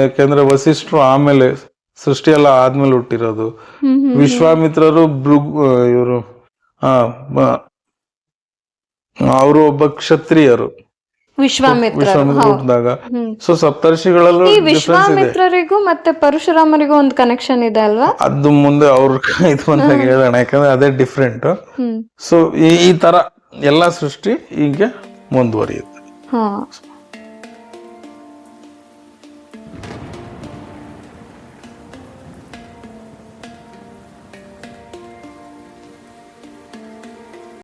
ಯಾಕೆಂದ್ರೆ ವಸಿಷ್ಠರು ಆಮೇಲೆ ಸೃಷ್ಟಿ ಎಲ್ಲ ಆದ್ಮೇಲೆ ಹುಟ್ಟಿರೋದು. ವಿಶ್ವಾಮಿತ್ರರು ಇವರು ಅವರು ಒಬ್ಬ ಕ್ಷತ್ರಿಯರು, ವಿಶ್ವಾಮಿತ್ರ ಹುಟ್ಟಿದಾಗ. ಸೊ ಸಪ್ತರ್ಷಿಗಳಲ್ಲೂ ವಿಶ್ವಾಮಿತ್ರರಿಗೂ ಮತ್ತೆ ಪರಶುರಾಮರಿಗೂ ಒಂದು ಕನೆಕ್ಷನ್ ಇದೆ ಅಲ್ವಾ? ಅದು ಮುಂದೆ ಅವ್ರ ಇದು ಬಂದಾಗ ಹೇಳೋಣ, ಯಾಕಂದ್ರೆ ಅದೇ ಡಿಫ್ರೆಂಟ್. ಸೊ ಈ ತರ ಎಲ್ಲಾ ಸೃಷ್ಟಿ ಹೀಗೆ ಮುಂದುವರಿಯುತ್ತೆ.